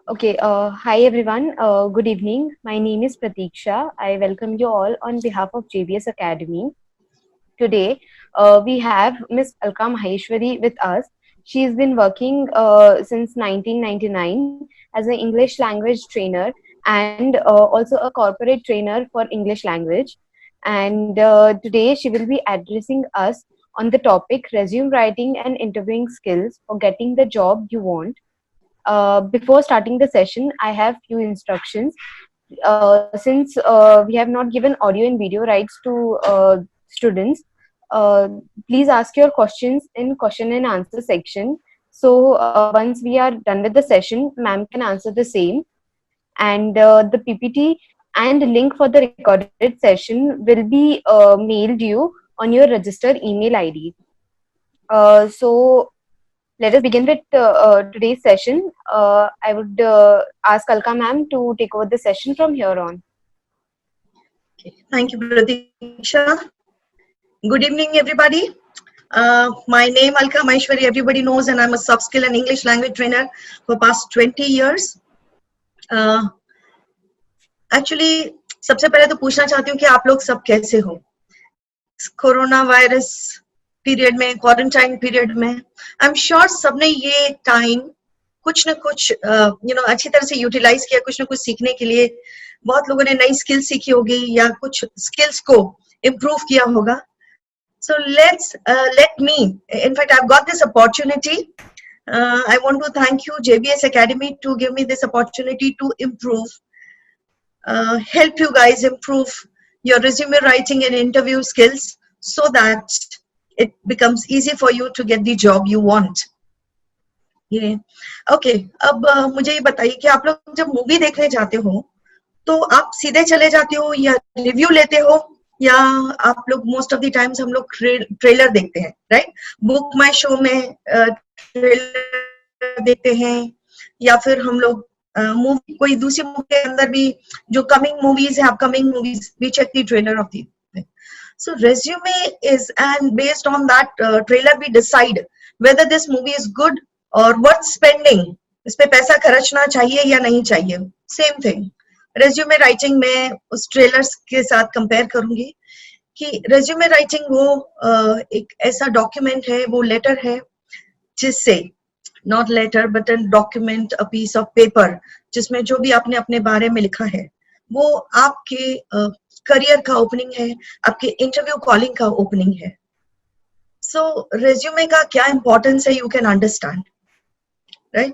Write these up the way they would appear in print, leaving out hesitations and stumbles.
Okay, hi everyone. Good evening. My name is Pratiksha. I welcome you all on behalf of JBS Academy. Today, we have Miss Alka Maheshwari with us. She's been working since 1999 as an English language trainer and also a corporate trainer for English language. And today, she will be addressing us on the topic resume writing and interviewing skills for getting the job you want. Before starting the session, I have few instructions. Since we have not given audio and video rights to students, uh, please ask your questions in question and answer section. So once we are done with the session, ma'am can answer the same. And the PPT and link for the recorded session will be mailed you on your registered email ID. So let us begin with today's session. I would ask Alka ma'am to take over the session from here on. Thank you, Pratiksha. Good evening, everybody. My name Alka Maheshwari, everybody knows, and I'm a soft skill and English language trainer for past 20 years. Actually, सबसे पहले तो पूछना चाहती हूँ कि आप लोग सब कैसे हो कोरोना वायरस पीरियड में, क्वारंटाइन पीरियड में. आई एम श्योर सबने ये टाइम कुछ न कुछ अच्छी तरह से यूटिलाइज किया, कुछ न कुछ सीखने के लिए. बहुत लोगों ने नई स्किल सीखी होगी या कुछ स्किल्स को इम्प्रूव किया होगा. So let me, in fact, I've got this opportunity. I want to thank you, JBS Academy, to give me this opportunity to improve, help you guys improve your resume writing and interview skills so that it becomes easy for you to get the job you want. ये okay. अब मुझे ये बताइए कि आप लोग जब movie देखने जाते हो तो आप सीधे चले जाते हो या रिव्यू लेते हो, या आप लोग मोस्ट ऑफ द टाइम्स हम लोग ट्रेलर देखते हैं, राइट? बुक माई शो में ट्रेलर देखते हैं, या फिर हम लोग मूवी कोई दूसरी मूवी के अंदर भी जो कमिंग मूवीज है, upcoming movies, we check the trailer of the. So resume is, and based on that trailer we decide whether this movie is good or worth spending. इस पे पैसा खर्चना चाहिए या नहीं चाहिए. सेम थिंग रेज्यूमे राइटिंग में उस ट्रेलर्स के साथ कंपेयर करूंगी कि रेज्यूमे राइटिंग वो एक ऐसा डॉक्यूमेंट है, वो लेटर है जिससे, not letter but an document, a piece of paper, जिसमें जो भी आपने अपने बारे में लिखा है वो आपके करियर का ओपनिंग है, आपके इंटरव्यू कॉलिंग का ओपनिंग है. सो रेज्यूमे का क्या इंपॉर्टेंस है, you can understand, right?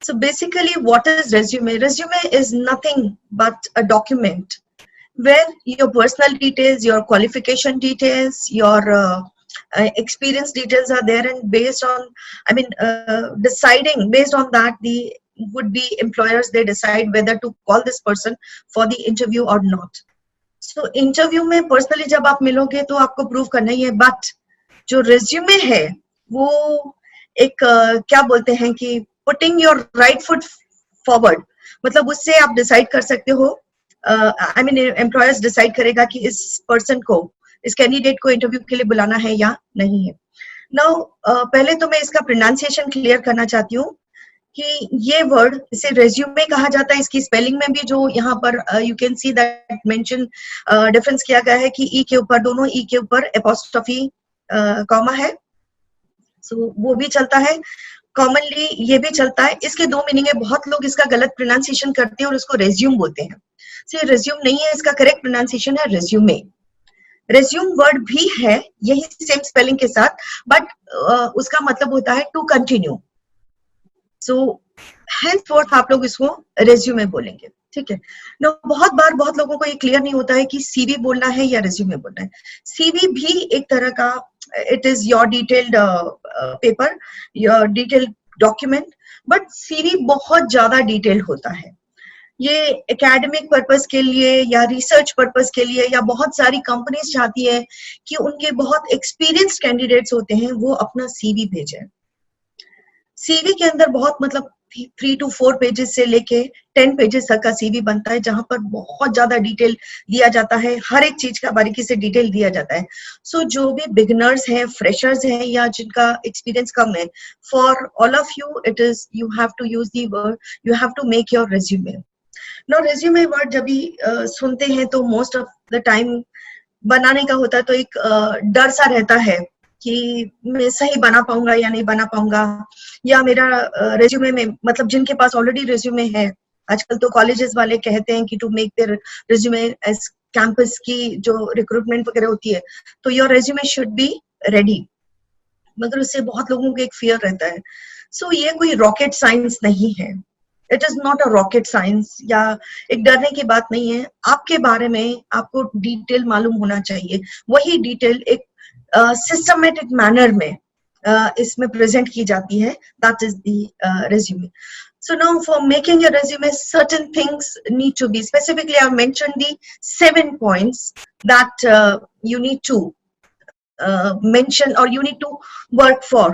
So basically, what is resume? Resume is nothing but a document where your personal details, your qualification details, your experience details are there, and based on, deciding based on that, the would-be employers, they decide whether to call this person for the interview or not. So interview में personally जब आप मिलोगे तो आपको prove करना ही है, but जो resume है वो एक क्या बोलते हैं कि putting your right foot forward, मतलब उससे आप डिसाइड कर सकते हो, एम्प्लॉयर्स डिसाइड करेगा कि इस पर्सन को, इस कैंडिडेट को इंटरव्यू के लिए बुलाना है या नहीं है. नाउ पहले तो मैं इसका प्रोनाउंसिएशन क्लियर करना चाहती हूँ कि ये वर्ड, इसे रेज्यूमे कहा जाता है. इसकी स्पेलिंग में भी जो यहाँ पर you can see that mention difference किया गया है कि ई के ऊपर, दोनों ई के ऊपर एपोस्ट्रोफी कॉमा है. सो वो भी चलता है, कॉमनली ये भी चलता है. इसके दो मीनिंग है, बहुत लोग इसका गलत प्रोनाउंसिएशन करते हैं और उसको रेज्यूम बोलते हैं. सो रेज्यूम नहीं है, इसका करेक्ट प्रोनाउंसिएशन है रेज्यूमे. रेज्यूम वर्ड भी है यही सेम स्पेलिंग के साथ, बट उसका मतलब होता है टू कंटिन्यू. सो henceforth आप लोग इसको रेज्यूमे बोलेंगे, ठीक है? नो बहुत लोगों को ये क्लियर नहीं होता है कि सीवी बोलना है या रेज्यूमे बोलना है. सीवी भी एक तरह का, it is your detailed paper, your detailed document, but CV बहुत ज्यादा डिटेल्ड होता है. ये एकेडमिक पर्पस के लिए या रिसर्च पर्पस के लिए, या बहुत सारी कंपनीज चाहती है कि उनके बहुत एक्सपीरियंस्ड कैंडिडेट्स होते हैं वो अपना सीवी भेजें. सीवी के अंदर बहुत, मतलब 3 to 4 पेजेस से लेके 10 पेजेस तक का सीवी बनता है, जहां पर बहुत ज्यादा डिटेल दिया जाता है, हर एक चीज का बारीकी से डिटेल दिया जाता है. सो जो भी बिगिनर्स हैं, फ्रेशर्स हैं, या जिनका एक्सपीरियंस कम है, for all of you it is you have to use the word, you have to make your resume. Now resume word जब भी सुनते हैं तो मोस्ट ऑफ द टाइम बनाने का होता है तो एक डर सा रहता है कि मैं सही बना पाऊंगा या नहीं बना पाऊंगा, या मेरा रेज्यूमे में, मतलब जिनके पास ऑलरेडी रेज्यूमे है, आजकल तो कॉलेजेस वाले कहते हैं कि to make their resume as campus की जो रिक्रूटमेंट वगैरह होती है, तो your resume should be ready. मगर उससे बहुत लोगों को एक फियर रहता है. सो ये कोई रॉकेट साइंस नहीं है. It is not a rocket science, या एक डरने की बात नहीं है. आपके बारे में आपको डिटेल मालूम होना चाहिए. वही डिटेल एक सिस्टमेटिक मैनर में इसमें प्रेजेंट की जाती है. That is the resume. So now for making your resume, certain things need to be specifically. I've mentioned the 7 points that you need to mention or you need to work for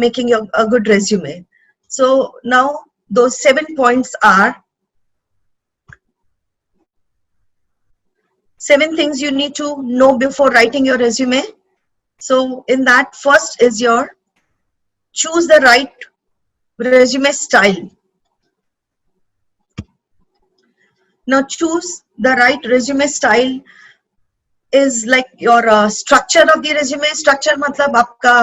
making a good resume. So now those 7 points are 7 things you need to know before writing your resume. So in that, first is your choose the right resume style. Now choose the right resume style is like your structure of the resume. Structure मतलब आपका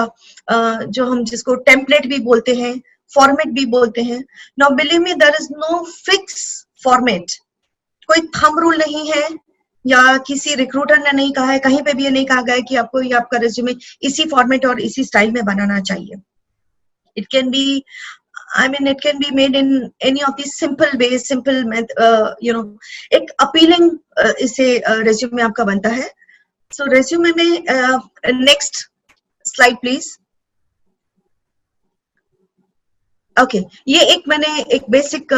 जो हम जिसको template भी बोलते हैं, format भी बोलते हैं. Now believe me, there is no fixed format. कोई thumb rule नहीं है, या किसी रिक्रूटर ने नहीं कहा है, कहीं पे भी ये नहीं कहा गया है कि आपको ये आपका रेज्यूमे इसी फॉर्मेट और इसी स्टाइल में बनाना चाहिए. It can be, I mean, it can be made in any of these simple ways, simple एक appealing इसे resume आपका बनता है. So resume में next slide please. Okay, ये एक मैंने एक basic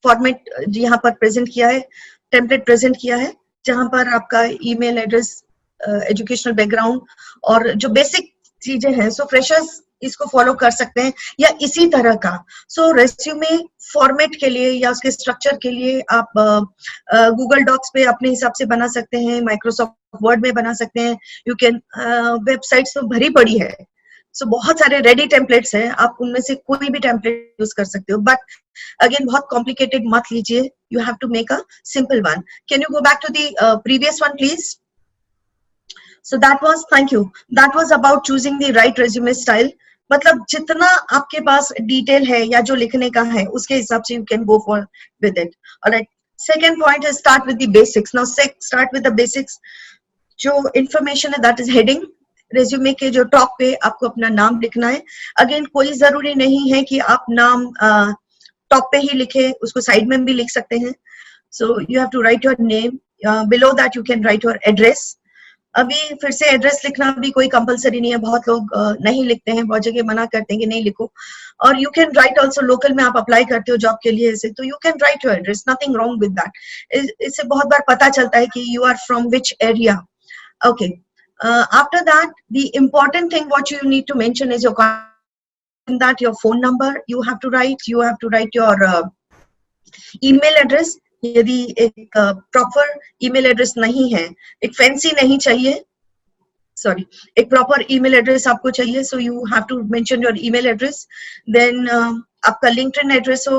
format यहाँ पर present किया है, template present किया है, जहाँ पर आपका email address, educational background और जो basic चीजें हैं. So freshers इसको फॉलो कर सकते हैं या इसी तरह का. सो रेज्यूमे फॉर्मेट के लिए या उसके स्ट्रक्चर के लिए आप गूगल डॉक्स पे अपने हिसाब से बना सकते हैं, माइक्रोसॉफ्ट वर्ड में बना सकते हैं. यू कैन वेबसाइट्स तो भरी पड़ी है. सो बहुत सारे रेडी टेम्पलेट्स हैं, आप उनमें से कोई भी टेम्पलेट यूज कर सकते हो. बट अगेन बहुत कॉम्प्लिकेटेड मत लीजिए. You have to make a simple one. Can you go back to the previous one please? So that was, thank you, that was about choosing the right resume style. मतलब जितना आपके पास detail है या जो लिखने का है उसके हिसाब से you can go for with it. Alright. Second point is start with the basics. Now start with the basics. जो information है that is heading. resume के जो टॉप पे आपको अपना नाम लिखना है. अगेन कोई जरूरी नहीं है कि आप नाम टॉप पे ही लिखे, उसको साइड में भी लिख सकते हैं. So you have to write your name. Below that you can write your address. अभी फिर से एड्रेस लिखना भी कोई कंपलसरी नहीं है. बहुत लोग नहीं लिखते हैं, बहुत जगह मना करते हैं कि नहीं लिखो. और you can right also, local में आप अप्लाई करते हो जॉब के लिए ऐसे, तो you can write your address, nothing wrong with that. इससे बहुत बार पता चलता है कि you are from which area. Okay, after that the important thing what you need to mention is your that your phone number you have to write your email address. यदि एक proper email address नहीं है, एक fancy नहीं चाहिए, sorry, एक proper email address आपको चाहिए. So you have to mention your email address. Then आपका लिंक्डइन एड्रेस हो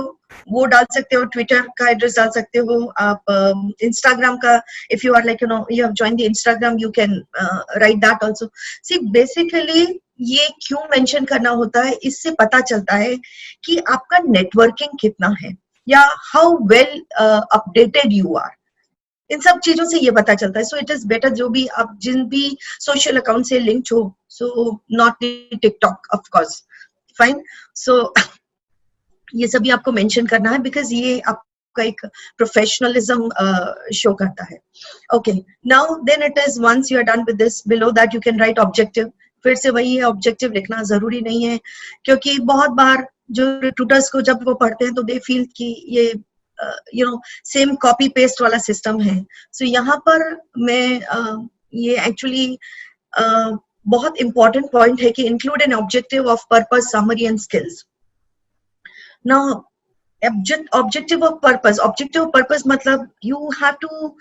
वो डाल सकते हो, ट्विटर का एड्रेस डाल सकते हो आप, इंस्टाग्राम का, if you are like you have joined the Instagram you can write that also. See basically ये क्यों मेंशन करना होता है, इससे पता चलता है कि आपका नेटवर्किंग कितना है या how well updated you are. इन सब चीजों से ये पता चलता है. सो इट इज बेटर जो भी आप जिन भी सोशल अकाउंट से लिंक्ड हो, so not TikTok of course, fine. So ये सभी आपको मेंशन करना है बिकॉज ये आपका एक प्रोफेशनलिज्म शो करता है. Okay, now then it is once you are done with this, below that you can write objective. फिर से वही है, ऑब्जेक्टिव लिखना जरूरी नहीं है, क्योंकि बहुत बार जो रिक्रूटर्स को जब वो पढ़ते हैं तो दे फील कि ये सेम कॉपी पेस्ट वाला सिस्टम है. सो यहाँ पर मैं ये एक्चुअली बहुत इंपॉर्टेंट पॉइंट है कि include an objective of purpose, summary and skills. Now, objective of purpose. Objective of purpose matlab you have to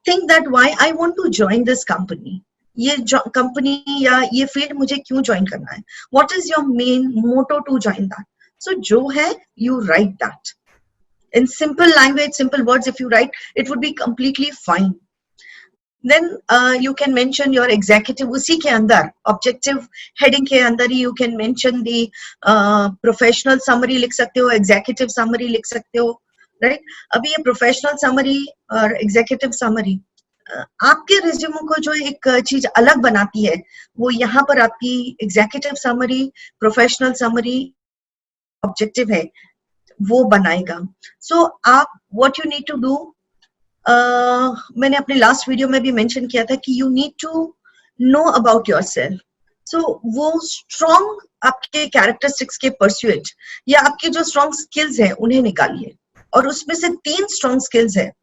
think that why I want to join this company. ये company या ये field मुझे क्यों join करना है. What is your main motto to join that? So जो है you write that in simple language, simple words. If you write, it would be completely fine. Then you can mention your executive. उसी के अंदर objective heading के अंदर ही you can mention the professional summary लिख सकते हो, executive summary लिख सकते हो, right? अभी ये professional summary और executive summary आपके रिज्यूम को जो एक चीज अलग बनाती है वो यहाँ पर आपकी executive summary, professional summary, objective है वो बनाएगा. सो आप what you need to do, मैंने अपने लास्ट वीडियो में भी मेंशन किया था कि you need to know about yourself. So वो स्ट्रॉन्ग आपके कैरेक्टरिस्टिक्स के परस्यूट या आपके जो स्ट्रॉन्ग स्किल्स हैं उन्हें निकालिए, और उसमें से 3 स्ट्रॉन्ग स्किल्स है.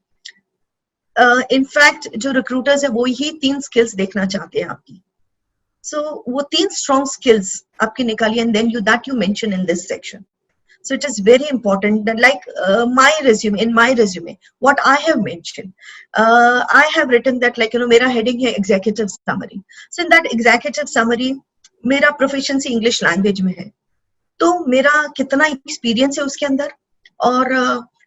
इनफैक्ट जो रिक्रूटर्स है वो ही 3 स्किल्स देखना चाहते हैं आपकी. सो वो 3 स्ट्रॉन्ग स्किल्स आपके निकालिए and then you mention in this section. So it is very important that like in my resume, what I have mentioned, I have written that like मेरा heading है executive summary. So in that executive summary, मेरा proficiency English language में है, तो मेरा कितना experience है उसके अंदर, और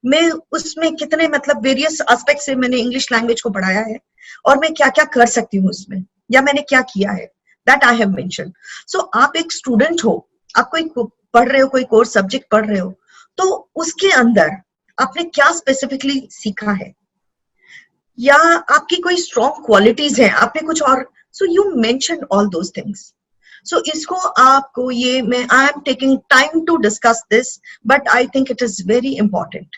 मैं उसमें कितने मतलब various aspects से मैंने English language को पढ़ाया है, और मैं क्या क्या कर सकती हूँ उसमें, या मैंने क्या किया है, that I have mentioned. So आप एक student हो, आप कोई पढ़ रहे हो, कोई कोर्स सब्जेक्ट पढ़ रहे हो, तो उसके अंदर आपने क्या स्पेसिफिकली सीखा है, या आपकी कोई स्ट्रॉन्ग क्वालिटीज है, आपने कुछ और. So you mention all those things. So इसको आपको ये मैं I am taking time to discuss this, but I think it is very important.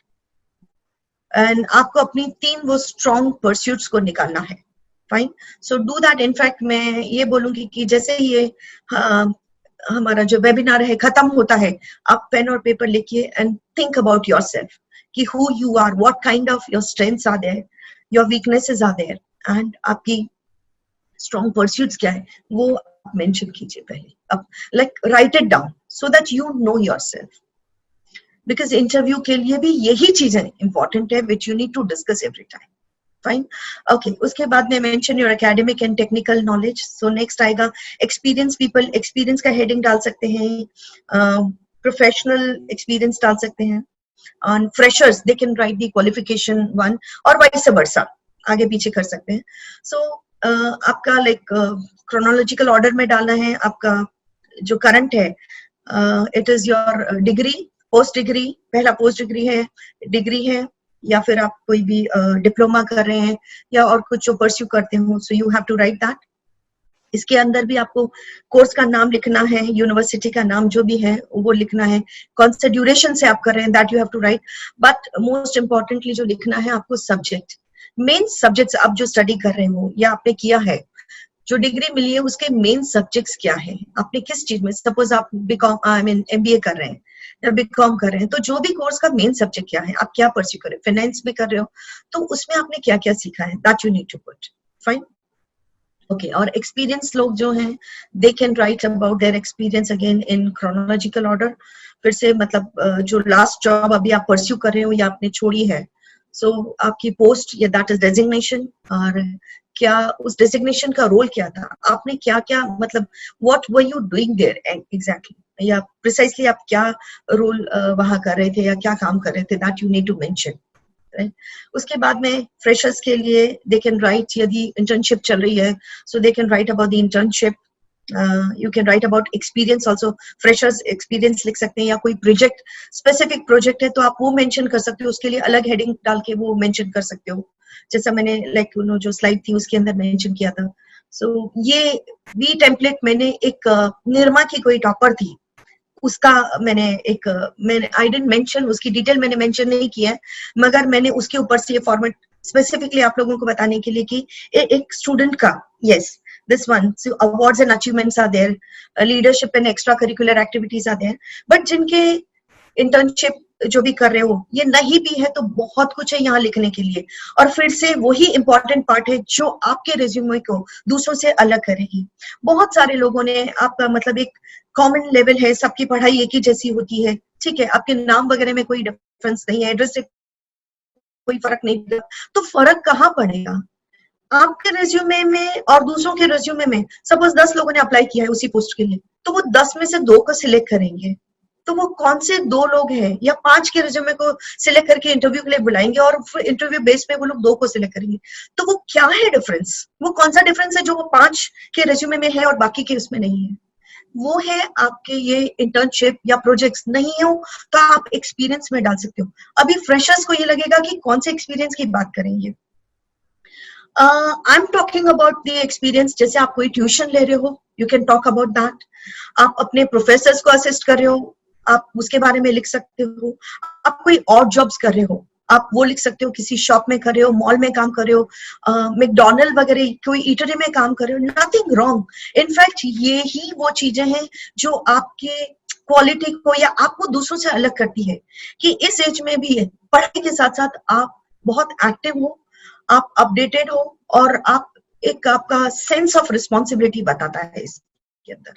And आपको अपनी 3 वो स्ट्रॉन्ग परस्यूट्स को निकालना है. Fine, so do that. In fact मैं ये बोलूंगी कि जैसे ये हमारा जो वेबिनार है खत्म होता है, आप पेन और पेपर लिखिए एंड थिंक अबाउट योरसेल्फ कि who you are, what kind of your strengths are there, your weaknesses are there, and आपकी स्ट्रॉन्ग परस्यूट्स क्या है वो आप मेंशन कीजिए पहले. अब like write it down so that you know yourself, because interview के लिए भी यही चीजें इंपॉर्टेंट है which you need to discuss every time. Fine, okay. उसके बाद में mention your academic and technical knowledge. So next आएगा एक्सपीरियंस पीपल. एक्सपीरियंस का हेडिंग डाल सकते हैं, प्रोफेशनल एक्सपीरियंस डाल सकते हैं. On freshers they can right the qualification 1 और वाइस वर्सा, आगे पीछे कर सकते हैं. सो आपका लाइक क्रोनोलॉजिकल ऑर्डर में डालना है. आपका जो करंट है it is your degree, post degree, पहला पोस्ट डिग्री है, डिग्री है, या फिर आप कोई भी डिप्लोमा कर रहे हैं या और कुछ जो परस्यू करते हो. So you have to write that. इसके अंदर भी आपको कोर्स का नाम लिखना है, यूनिवर्सिटी का नाम जो भी है वो लिखना है, कौन सा ड्यूरेशन से आप कर रहे हैं, that you have to write. But most importantly जो लिखना है आपको सब्जेक्ट, मेन सब्जेक्ट्स आप जो स्टडी कर रहे हो या आपने किया है, जो डिग्री मिली है उसके मेन सब्जेक्ट्स क्या है, आपने किस चीज में, सपोज आप बीकॉम MBA कर रहे हैं या बीकॉम कर रहे हैं, तो जो भी कोर्स का मेन सब्जेक्ट क्या है, आप क्या परस्यू कर रहे हो, फाइनेंस में कर रहे हो तो उसमें आपने क्या क्या सीखा है, that you need to put. Fine, okay. और एक्सपीरियंस लोग जो हैं they can write about their experience again in chronological order. फिर से मतलब जो लास्ट जॉब अभी आप परस्यू कर रहे हो या आपने छोड़ी है, सो आपकी पोस्ट या दैट इज डेजिग्नेशन, और क्या उस डेजिग्नेशन का रोल क्या था, आपने क्या क्या मतलब what were you doing there exactly, या प्रिसाइसली आप क्या रोल वहां कर रहे थे या क्या काम कर रहे थे, that you need to mention. उसके बाद में फ्रेशर्स के लिए दे कैन राइट, यदि इंटर्नशिप चल रही है so they can write about the internship. You can write about experience also. Freshers experience लिख सकते हैं, या कोई प्रोजेक्ट, स्पेसिफिक प्रोजेक्ट है तो आप वो मेंशन कर सकते हो, उसके लिए अलग हेडिंग डाल के वो मेंशन कर सकते हो, जैसा मैंने लाइक जो स्लाइड थी उसके अंदर मेंशन किया था. सो ये वी टेम्पलेट मैंने एक निर्मा की कोई टॉपर थी उसका मैंने आई डिडंट मेंशन, उसकी डिटेल मैंने मेंशन नहीं किया है, मगर मैंने उसके ऊपर से ये फॉर्मेट स्पेसिफिकली आप लोगों को बताने के लिए कि एक स्टूडेंट का, yes this one, so awards and achievements are there, leadership and extracurricular activities are there, but जिनके इंटर्नशिप जो भी कर रहे हो ये नहीं भी है तो बहुत कुछ है यहाँ लिखने के लिए. और फिर से वही इंपॉर्टेंट पार्ट है जो आपके रिज्यूमे को दूसरों से अलग करेगी. बहुत सारे लोगों ने आपका मतलब एक कॉमन लेवल है, सबकी पढ़ाई एक ही जैसी होती है, ठीक है, आपके नाम वगैरह में कोई डिफरेंस नहीं है, एड्रेस से कोई फर्क नहीं पड़ेगा, तो फर्क कहाँ पड़ेगा? आपके रेज्यूमे में और दूसरों के रेज्यूमे में, सपोज 10 लोगों ने अप्लाई किया है उसी पोस्ट के लिए, तो वो 10 में से 2 को सिलेक्ट करेंगे, तो वो कौन से 2 लोग हैं या 5 के रेज्यूमे को सिलेक्ट करके इंटरव्यू के लिए बुलाएंगे और फिर इंटरव्यू बेस पे वो लोग 2 को सिलेक्ट करेंगे? तो वो क्या है डिफरेंस? वो कौन सा डिफरेंस है जो वो 5 के रेज्यूमे में है और बाकी के उसमें नहीं है? वो है आपके ये इंटर्नशिप या प्रोजेक्ट्स नहीं हो तो आप एक्सपीरियंस में डाल सकते हो। अभी फ्रेशर्स को ये लगेगा कि कौन से एक्सपीरियंस की बात करेंगे। आई am talking about the experience, जैसे आप कोई ट्यूशन ले रहे हो, you can talk about that. आप अपने प्रोफेसर्स को असिस्ट कर रहे हो, आप उसके बारे में लिख सकते हो। आप कोई और जॉब्स कर रहे हो, आप वो लिख सकते हो, किसी शॉप में कर रहे हो, मॉल में काम कर रहे हो, मैकडोनल्ड वगैरह कोई ईटरी में काम कर रहे हो, नथिंग रॉन्ग। इनफैक्ट ये ही वो चीजें हैं जो आपके क्वालिटी को या आपको दूसरों से अलग करती है कि इस एज में भी पढ़ाई के साथ साथ आप बहुत एक्टिव हो, आप अपडेटेड हो और आप एक आपका सेंस ऑफ रिस्पॉन्सिबिलिटी बताता है इसके अंदर।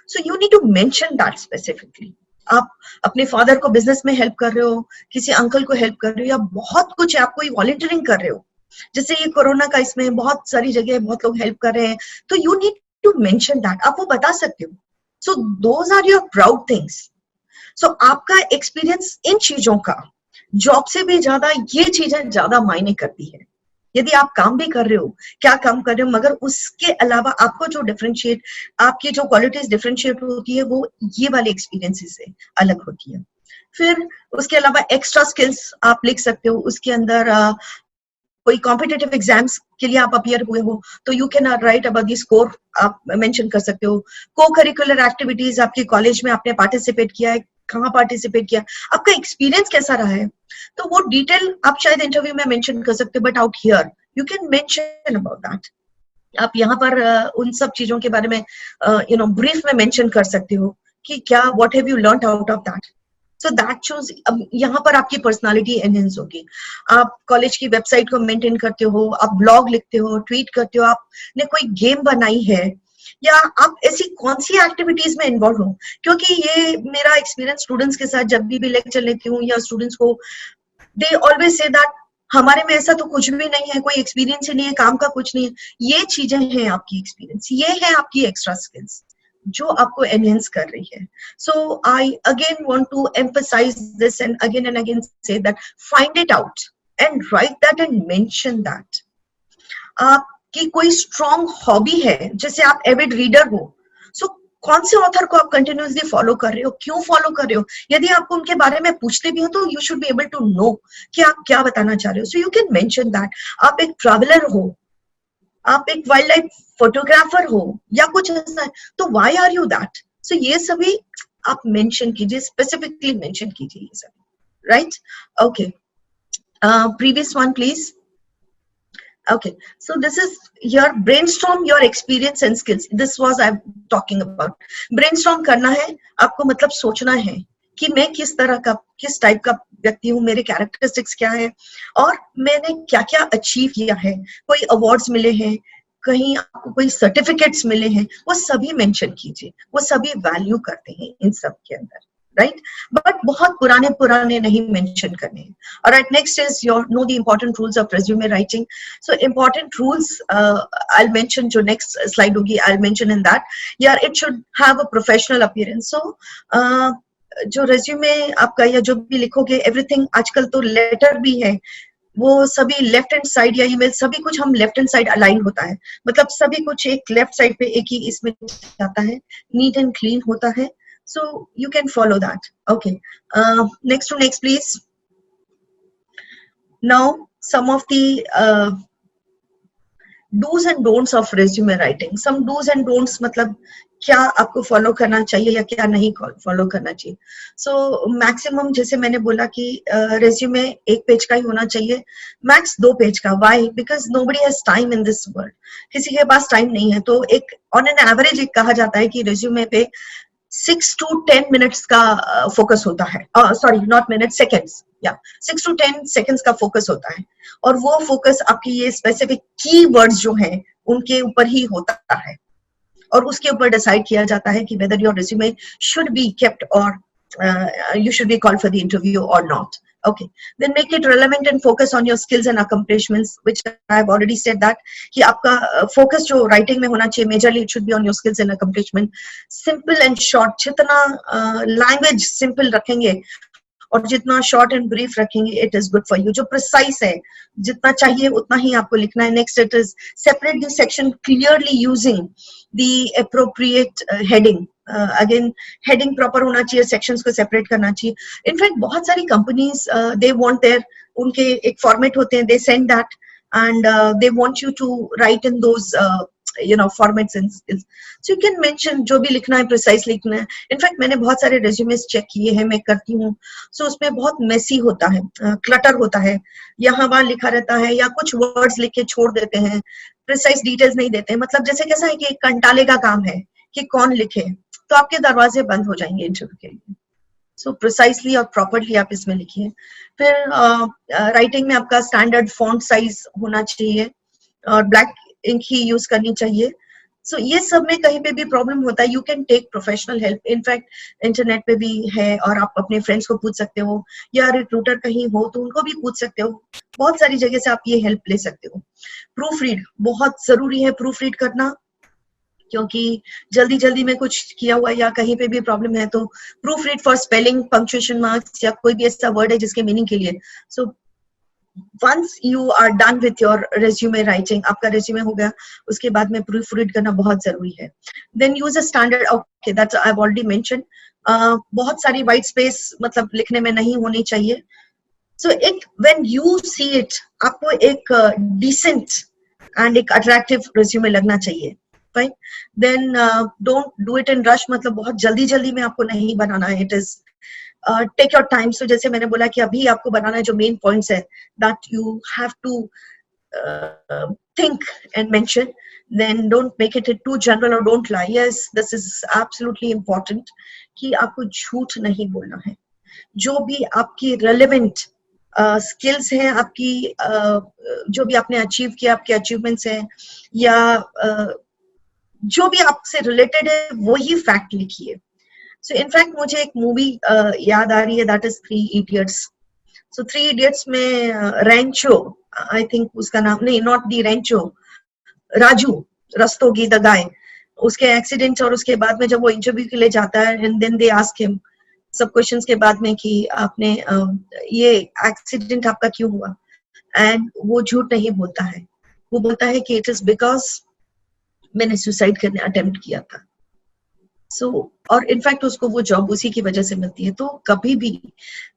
So you need to mention that specifically. आप अपने फादर को बिजनेस में हेल्प कर रहे हो, किसी अंकल को हेल्प कर रहे हो, या बहुत कुछ है, आप कोई वॉलंटियरिंग कर रहे हो, जैसे ये कोरोना का इसमें बहुत सारी जगह बहुत लोग हेल्प कर रहे हैं, तो you need to mention that, आप वो बता सकते हो। So those are your proud things. So आपका एक्सपीरियंस इन चीजों का जॉब से भी ज्यादा ये चीजें ज्यादा मायने करती है। यदि आप काम भी कर रहे हो, क्या काम कर रहे हो, मगर उसके अलावा आपको जो डिफरेंशिएट, आपकी जो क्वालिटीज डिफरेंशिएट होती है, वो ये वाले एक्सपीरियंसेस से अलग होती है। फिर उसके अलावा एक्स्ट्रा स्किल्स आप लिख सकते हो, उसके अंदर कोई कॉम्पिटिटिव एग्जाम्स के लिए आप अपियर हुए हो तो you can write about the score, आप मेंशन कर सकते हो। को करिकुलर एक्टिविटीज आपके कॉलेज में आपने पार्टिसिपेट किया है, कहाँ पार्टिसिपेट किया, आपका एक्सपीरियंस कैसा रहा है, तो वो डिटेल आप शायद इंटरव्यू में मेंशन कर सकते हो, but out here you can mention about that. आप यहाँ पर उन सब चीजों के बारे में ब्रीफ में मेंशन कर सकते हो कि क्या, what have you learned out of that. So that shows, अब यहाँ पर आपकी पर्सनालिटी एनहेंस होगी। आप कॉलेज की वेबसाइट को मेंटेन करते हो, आप ब्लॉग लिखते हो, ट्वीट करते हो, आपने कोई गेम बनाई है, या आप ऐसी कौन सी एक्टिविटीज में इन्वॉल्व हो। क्योंकि ये मेरा एक्सपीरियंस स्टूडेंट्स के साथ जब भी लेक्चर लेती हूँ या स्टूडेंट्स को, दे ऑलवेज से दैट हमारे में ऐसा तो कुछ भी नहीं है, कोई एक्सपीरियंस ही नहीं है, काम का कुछ नहीं है। ये चीजें हैं आपकी एक्सपीरियंस, ये है आपकी एक्स्ट्रा स्किल्स जो आपको एनहेंस कर रही है। So I again want to emphasise this and again say that find it out and write that and mention that. आपकी कोई स्ट्रॉन्ग हॉबी है, जैसे आप एविड रीडर हो, सो कौन से ऑथर को आप कंटिन्यूसली फॉलो कर रहे हो, क्यों फॉलो कर रहे हो, यदि आपको उनके बारे में पूछते भी हो तो you should be able to know कि आप क्या बताना चाह रहे हो। So you can mention that. आप एक ट्रैवलर हो, आप एक वाइल्ड लाइफ फोटोग्राफर हो, या कुछ ऐसा है, तो why are you that. So ये सभी आप मेंशन कीजिए, स्पेसिफिकली मेंशन कीजिए ये सभी, right? Okay, previous one please. Okay, so this is your brainstorm your experience and skills. This was I'm talking about. Brainstorm करना है आपको, मतलब सोचना है कि मैं किस तरह का, किस टाइप का व्यक्ति हूँ, मेरे कैरेक्टरिस्टिक्स क्या है और मैंने क्या क्या अचीव किया है, कोई अवार्ड्स मिले हैं, कहीं आपको कोई सर्टिफिकेट्स मिले हैं, वो सभी मेंशन कीजिए, वो सभी वैल्यू करते हैं इन सब के अंदर, राइट? बट बहुत पुराने पुराने नहीं मेंशन करने हैं। Alright, next is your know the important rules of resume writing. So important rules I will mention, जो नेक्स्ट स्लाइड होगी I will mention in that. यार it should have a professional appearance. So जो resume आपका या जो भी लिखोगे, everything, आजकल तो लेटर भी है, वो सभी लेफ्ट हैंड साइड या ईमेल सभी कुछ हम लेफ्ट हैंड साइड अलाइन होता है, मतलब सभी कुछ एक लेफ्ट साइड पे एक ही इसमें जाता है, नीट एंड क्लीन होता है। So you can follow that. Okay, next to next please. Now some of the do's and don'ts of resume writing. Some do's and don'ts मतलब क्या आपको फॉलो करना चाहिए या क्या नहीं फॉलो करना चाहिए। सो मैक्सिमम, जैसे मैंने बोला कि रेज्यूमे 1 पेज का ही होना चाहिए, मैक्स 2 पेज का। Why? Because nobody has time in this world, किसी के पास टाइम नहीं है। तो एक ऑन एन एवरेज एक कहा जाता है कि रेज्यूमे पे 6 to 10 मिनट्स का फोकस होता है, सॉरी नॉट मिनट, सेकेंड्स, या 6 to 10 सेकेंड्स का फोकस होता है, और वो फोकस आपकी ये स्पेसिफिक की वर्ड्स जो हैं उनके ऊपर ही होता है, और उसके ऊपर डिसाइड किया जाता है कि whether your resume should be kept और you should be called for the interview or not. Okay, then make it relevant and focus on your skills and accomplishments, which I have already said that कि आपका focus जो writing में होना चाहिए majorly it should be on your skills and accomplishment. Simple and short, जितना language simple रखेंगे और जितना short and brief रखेंगे it is good for you. जो precise है, जितना चाहिए उतना ही आपको लिखना है. Next it is separate the section clearly using the appropriate heading. Again heading proper होना चाहिए, सेक्शंस को सेपरेट करना चाहिए. इनफैक्ट बहुत सारी कंपनीज दे वांट देयर, उनके एक फॉर्मेट होते हैं, they send that and they want you to write in those formats and skills. So you can mention जो भी लिखना है, प्रिसाइज लिखना है. इनफैक्ट मैंने बहुत सारे रेज्यूमेस चेक किए हैं, मैं करती हूँ. सो उसमें बहुत मेसी होता है, क्लटर होता है, यहाँ वहां लिखा रहता है या कुछ वर्ड्स लिख के छोड़ देते हैं, प्रिसाइज डिटेल्स नहीं देते हैं. मतलब जैसे कैसा है कि कंटाले का काम है कि कौन लिखे, तो आपके दरवाजे बंद हो जाएंगे इंटरव्यू के लिए. सो प्रिसाइसली और प्रॉपरली आप इसमें लिखिए. फिर राइटिंग में आपका स्टैंडर्ड फॉन्ट साइज होना चाहिए और ब्लैक इंक ही यूज करनी चाहिए. सो ये सब में कहीं पे भी प्रॉब्लम होता है, you can take professional help. In fact internet पे भी है और आप अपने फ्रेंड्स को पूछ सकते हो या रिक्रूटर कहीं हो तो उनको भी पूछ सकते हो. बहुत सारी जगह से आप ये हेल्प ले सकते हो. प्रूफ रीड बहुत जरूरी है, प्रूफ रीड करना, क्योंकि जल्दी जल्दी में कुछ किया हुआ या कहीं पे भी प्रॉब्लम है तो proof read for spelling, punctuation marks या कोई भी ऐसा वर्ड है जिसके मीनिंग के लिए. So once you are done with your resume writing, आपका रेज्यूमे हो गया, उसके बाद में प्रूफ रीड करना बहुत जरूरी है. Then use a standard, okay that's I have already mention. बहुत सारी वाइट स्पेस मतलब लिखने में नहीं होनी चाहिए. सो एक व्हेन यू सी इट, आपको एक डिसेंट एंड एक अट्रैक्टिव रेज्यूमे लगना चाहिए. Fine. Then don't do it in rush. मतलब बहुत जल्दी जल्दी में आपको नहीं बनाना है. It is take your time. So जैसे मैंने बोला कि अभी आपको बनाना है जो main points है, that you have to think and mention. Then don't make it too general or don't lie. Yes, this is absolutely important कि आपको झूठ नहीं बोलना है. जो भी आपकी relevant स्किल्स हैं, आपकी जो भी आपने अचीव किया, आपके अचीवमेंट्स हैं या जो भी आपसे रिलेटेड है वही फैक्ट लिखिए. सो इनफैक्ट मुझे एक मूवी याद आ रही है, that is 3 Idiots. So 3 Idiots में रैंचो, आई थिंक उसका नाम नहीं, not the Rancho, Raju Rastogi the guy, उसके एक्सीडेंट और उसके बाद में जब वो इंटरव्यू के लिए जाता है and then they ask him सब क्वेश्चंस के बाद में कि आपने ये एक्सीडेंट आपका क्यों हुआ, एंड वो झूठ नहीं बोलता है, वो बोलता है कि इट इज बिकॉज मैंने सुसाइड करने अटेम्प्ट किया था. सो और इनफैक्ट उसको वो जॉब उसी की वजह से मिलती है. तो कभी भी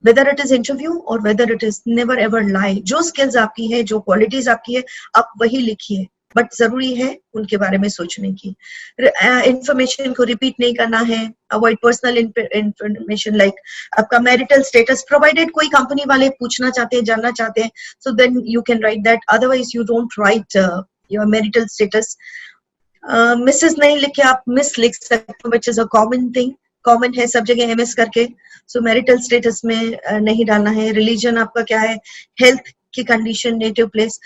वेदर इट इज इंटरव्यू और whether it is, never ever lie. जो स्किल्स आपकी है, जो क्वालिटीज आपकी है, आप वही लिखिए, बट जरूरी है उनके बारे में सोचने की. इंफॉर्मेशन को रिपीट नहीं करना है. अवॉइड पर्सनल इंफॉर्मेशन लाइक आपका मैरिटल स्टेटस, प्रोवाइडेड कोई कंपनी वाले पूछना चाहते हैं, जानना चाहते हैं, so then you can write that. Otherwise you don't write your marital status. Mrs नहीं लिख के आप मिस लिख सकते हो, which is a common thing. Common है सब जगह एमएस करके. सो मैरिटल स्टेटस में नहीं डालना है. रिलीजन आपका क्या है, हेल्थ की कंडीशन, नेटिव प्लेस.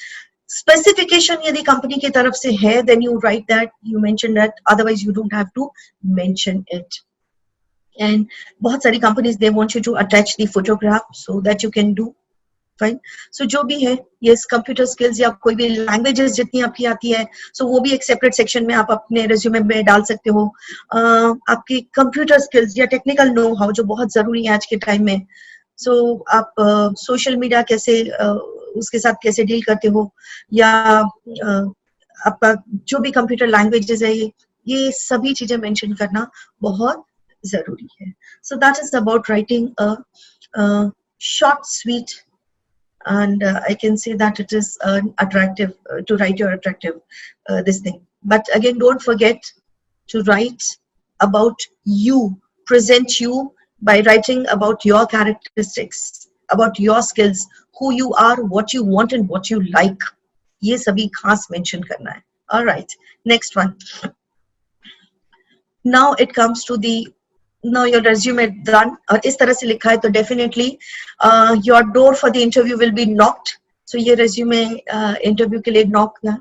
स्पेसिफिकेशन यदि कंपनी की तरफ से है then you write that, you mention that, otherwise you don't have to mention it. And बहुत सारी companies they want you to attach the photograph so that you can do fine. So जो भी है, ये कंप्यूटर स्किल्स या कोई भी languages जितनी आपकी आती है, सो वो भी एक सेपरेट सेक्शन में आप अपने रिज्यूमे में डाल सकते हो. आपकी कंप्यूटर स्किल्स या टेक्निकल नो हाउ जो बहुत जरूरी है आज के टाइम में. सो आप सोशल मीडिया कैसे उसके साथ कैसे डील करते हो, या आपका जो भी कंप्यूटर लैंग्वेजेस है, ये सभी चीजें मेंशन करना बहुत जरूरी है. So that is about writing a short, sweet, and I can say that it is attractive to write your attractive this thing. But again, don't forget to write about you, present you by writing about your characteristics, about your skills, who you are, what you want and what you like. ये सभी खास mention करना है. All right, next one. Now it comes to the now your resume done और इस तरह से लिखा है तो definitely your door for the interview will be knocked. So ये resume interview के लिए knock ना.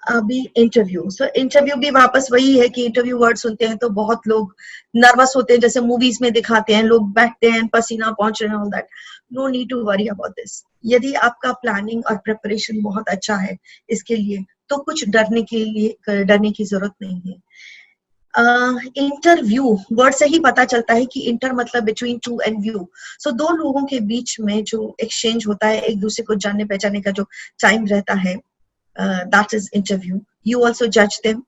अभी इंटरव्यू भी वापस वही है कि इंटरव्यू वर्ड सुनते हैं तो बहुत लोग नर्वस होते हैं, जैसे मूवीज में दिखाते हैं, लोग बैठते हैं, पसीना पहुंच रहे हैं, all that. No need to worry about this. यदि आपका प्लानिंग और प्रिपरेशन बहुत अच्छा है इसके लिए, तो कुछ डरने की जरूरत नहीं है. इंटरव्यू वर्ड से ही पता चलता है कि इंटर मतलब बिटवीन टू एंड व्यू. सो दो लोगों के बीच में जो एक्सचेंज होता है, एक दूसरे को जानने पहचानने का जो टाइम रहता है, that is interview. You also judge them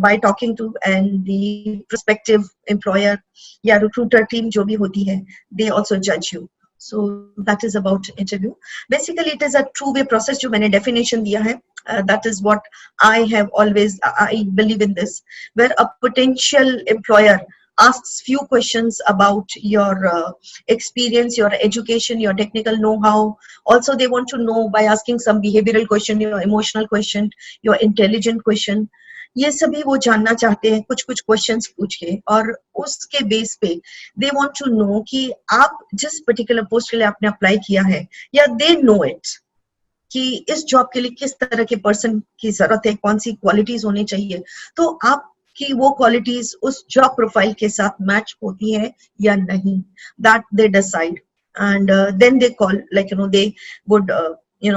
by talking to, and the prospective employer या recruiter team जो भी होती है, they also judge you. So that is about interview. Basically it is a two-way process जो मैंने definition दिया है. That is what I believe in this, where a potential employer asks few questions about your experience, your education, your technical know-how. Also, they want to know by asking some behavioral question, your emotional question, your intelligent question. ये सभी वो जानना चाहते हैं कुछ कुछ questions पूछ के, और उसके बेस पे दे वांट टू नो कि आप जिस पर्टिकुलर पोस्ट के लिए आपने अप्लाई किया है, या दे नो इट कि इस जॉब के लिए किस तरह के पर्सन की जरूरत है, कौन सी क्वालिटीज होनी चाहिए, तो आपकी वो क्वालिटीज उस जॉब प्रोफाइल के साथ मैच होती है या नहीं, that they decide. And then they call, like they would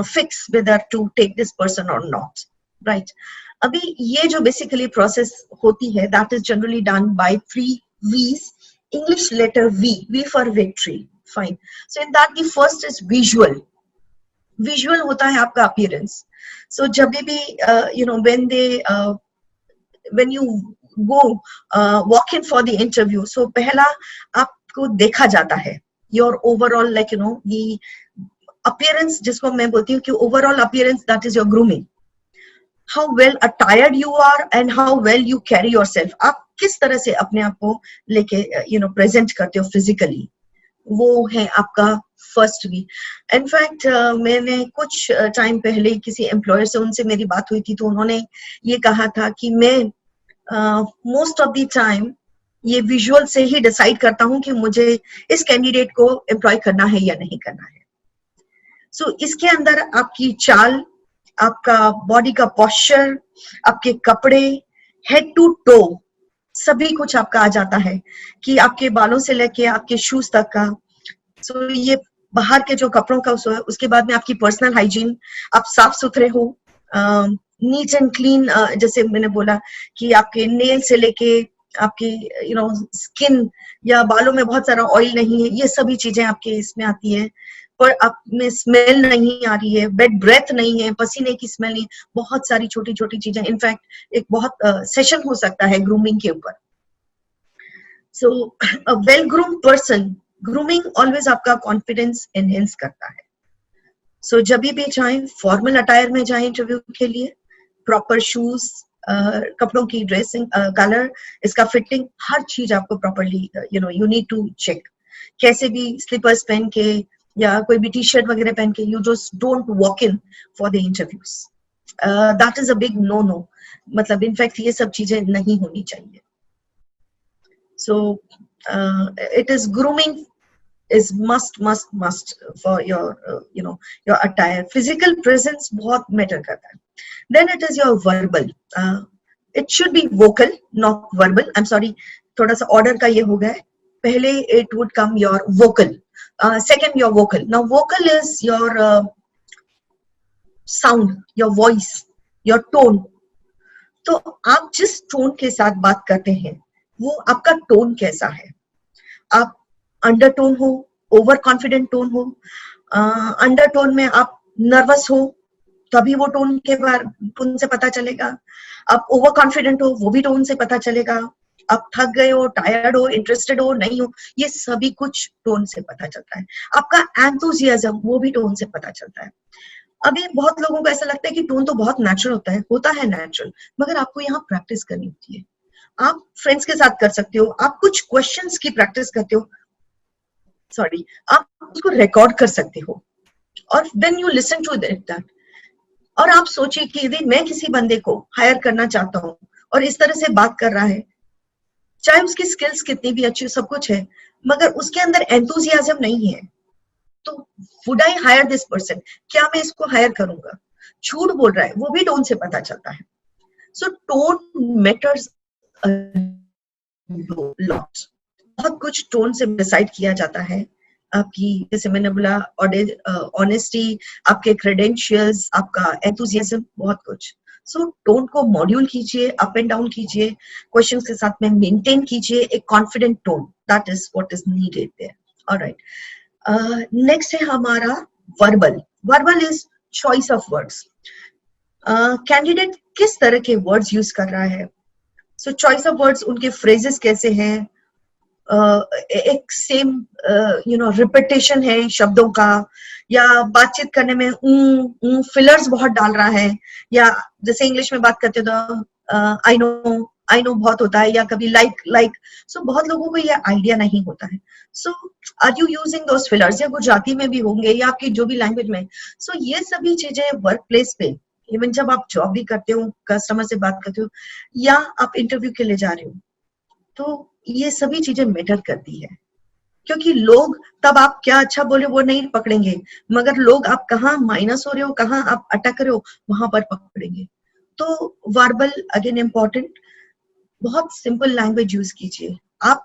fix whether to take this person or not, right? अभी ये जो बेसिकली प्रोसेस होती है, that is generally done by 3 V's. English letter V for victory. Fine. So in that, the first is visual. Visual होता है आपका appearance. सो जब भी when you go walk in for the interview, so पहला आपको देखा जाता है your overall, the appearance, जिसको मैं बोलती हूँ कि overall appearance, that is your grooming. How well attired you are and how well you carry yourself. आप किस तरह से अपने आप को लेके प्रेजेंट करते हो फिजिकली, वो है आपका फर्स्ट वी. इनफैक्ट मैंने कुछ टाइम पहले किसी एम्प्लॉयर से, उनसे मेरी बात हुई थी, तो उन्होंने ये कहा था कि मैं मोस्ट ऑफ द टाइम ये विजुअल से ही डिसाइड करता हूँ कि मुझे इस कैंडिडेट को एम्प्लॉय करना है या नहीं करना है. सो इसके अंदर आपकी चाल, आपका बॉडी का पोस्चर, आपके कपड़े, हेड टू टो, सभी कुछ आपका आ जाता है, कि आपके बालों से लेके आपके शूज तक का. सो ये बाहर के जो कपड़ों का उसके बाद में आपकी पर्सनल हाइजीन, आप साफ सुथरे हो, नीट एंड क्लीन, जैसे मैंने बोला कि आपके नेल से लेके आपकी स्किन या बालों में बहुत सारा ऑयल नहीं है, ये सभी चीजें आपके इसमें आती है. पर आप में स्मेल नहीं आ रही है, बेड ब्रेथ नहीं है, पसीने की स्मेल नहीं, बहुत सारी छोटी छोटी चीजें. इनफैक्ट एक बहुत सेशन हो सकता है ग्रूमिंग के ऊपर. So a well groomed person, grooming always आपका कॉन्फिडेंस एनहेंस करता है. सो जब भी चाहें फॉर्मल अटायर में जाएं इंटरव्यू के लिए, प्रॉपर शूज, कपड़ों की ड्रेसिंग, कलर, इसका फिटिंग, हर चीज आपको properly you need to check. कैसे भी स्लीपर्स पहन के या कोई भी टी शर्ट वगैरह पहन के you just don't walk in for the interviews. That is a big no. मतलब इनफैक्ट ये सब चीजें नहीं होनी चाहिए. सो it is grooming is must for your your attire. Physical presence बहुत matter करता है. Then it is your verbal. It should be vocal, not verbal. I'm sorry, थोड़ा सा order का ये हो गया है. पहले it would come your vocal. Second your vocal. Now vocal is your sound, your voice, your tone. तो आप जिस टोन के साथ बात करते हैं, वो आपका टोन कैसा है. आप अंडरटोन हो, ओवर कॉन्फिडेंट टोन हो, अंडरटोन में आप नर्वस हो, तभी वो टोन के टोन से पता चलेगा. आप ओवर कॉन्फिडेंट हो, वो भी टोन से पता चलेगा. आप थक गए हो, टायर्ड हो, इंटरेस्टेड हो, नहीं हो, ये सभी कुछ टोन से पता चलता है. आपका एंथुसियाज्म, वो भी टोन से पता चलता है. अभी बहुत लोगों को ऐसा लगता है कि टोन तो बहुत नेचुरल होता है नेचुरल, मगर आपको यहाँ प्रैक्टिस करनी होती है. आप फ्रेंड्स के साथ कर सकते हो, आप कुछ क्वेश्चंस की प्रैक्टिस करते हो, आप उसको रिकॉर्ड कर सकते हो, और then you listen to that. और आप सोचिए कि यदि मैं किसी बंदे को हायर करना चाहता हूँ और इस तरह से बात कर रहा है, चाहे उसकी स्किल्स कितनी भी अच्छी, सब कुछ है, मगर उसके अंदर एंथुसियाज्म नहीं है, तो would I hire this person? क्या मैं इसको हायर करूंगा? झूठ बोल रहा है वो भी टोन से पता चलता है. सो टोन मैटर्स लॉट. बहुत कुछ टोन से डिसाइड किया जाता है. आपकी जैसे मैंने बोला ऑनेस्टी, आपके क्रेडेंशियल्स, आपका एंथुसियाज्म, बहुत कुछ. सो टोन को मॉड्यूल कीजिए, अप एंड डाउन कीजिए, क्वेश्चन के साथ में मेंटेन कीजिए एक confident tone. That is what is needed there. Alright, next है हमारा verbal. Verbal is choice of words. Candidate किस तरह के वर्ड्स यूज कर रहा है. सो चॉइस ऑफ वर्ड्स, उनके फ्रेजेस कैसे हैं, एक सेम रिपीटेशन है शब्दों का, या बातचीत करने में फिलर्स बहुत डाल रहा है, या जैसे इंग्लिश में बात करते तो आई नो बहुत होता है, या कभी लाइक. सो बहुत लोगों को ये आइडिया नहीं होता है. So are you using those fillers, या गुजराती में भी होंगे या आपकी जो भी लैंग्वेज में. सो ये सभी चीजें वर्क प्लेस पे, इवन जब आप जॉब भी करते हो, कस्टमर से बात करते हो, या आप इंटरव्यू के लिए जा रहे हो, तो ये सभी चीजें मैटर करती है. क्योंकि लोग तब आप क्या अच्छा बोले वो नहीं पकड़ेंगे, मगर लोग आप कहाँ माइनस हो रहे हो, कहाँ आप अटक रहे हो, वहां पर पकड़ेंगे. तो वर्बल अगेन इम्पोर्टेंट. बहुत सिंपल लैंग्वेज यूज कीजिए. आप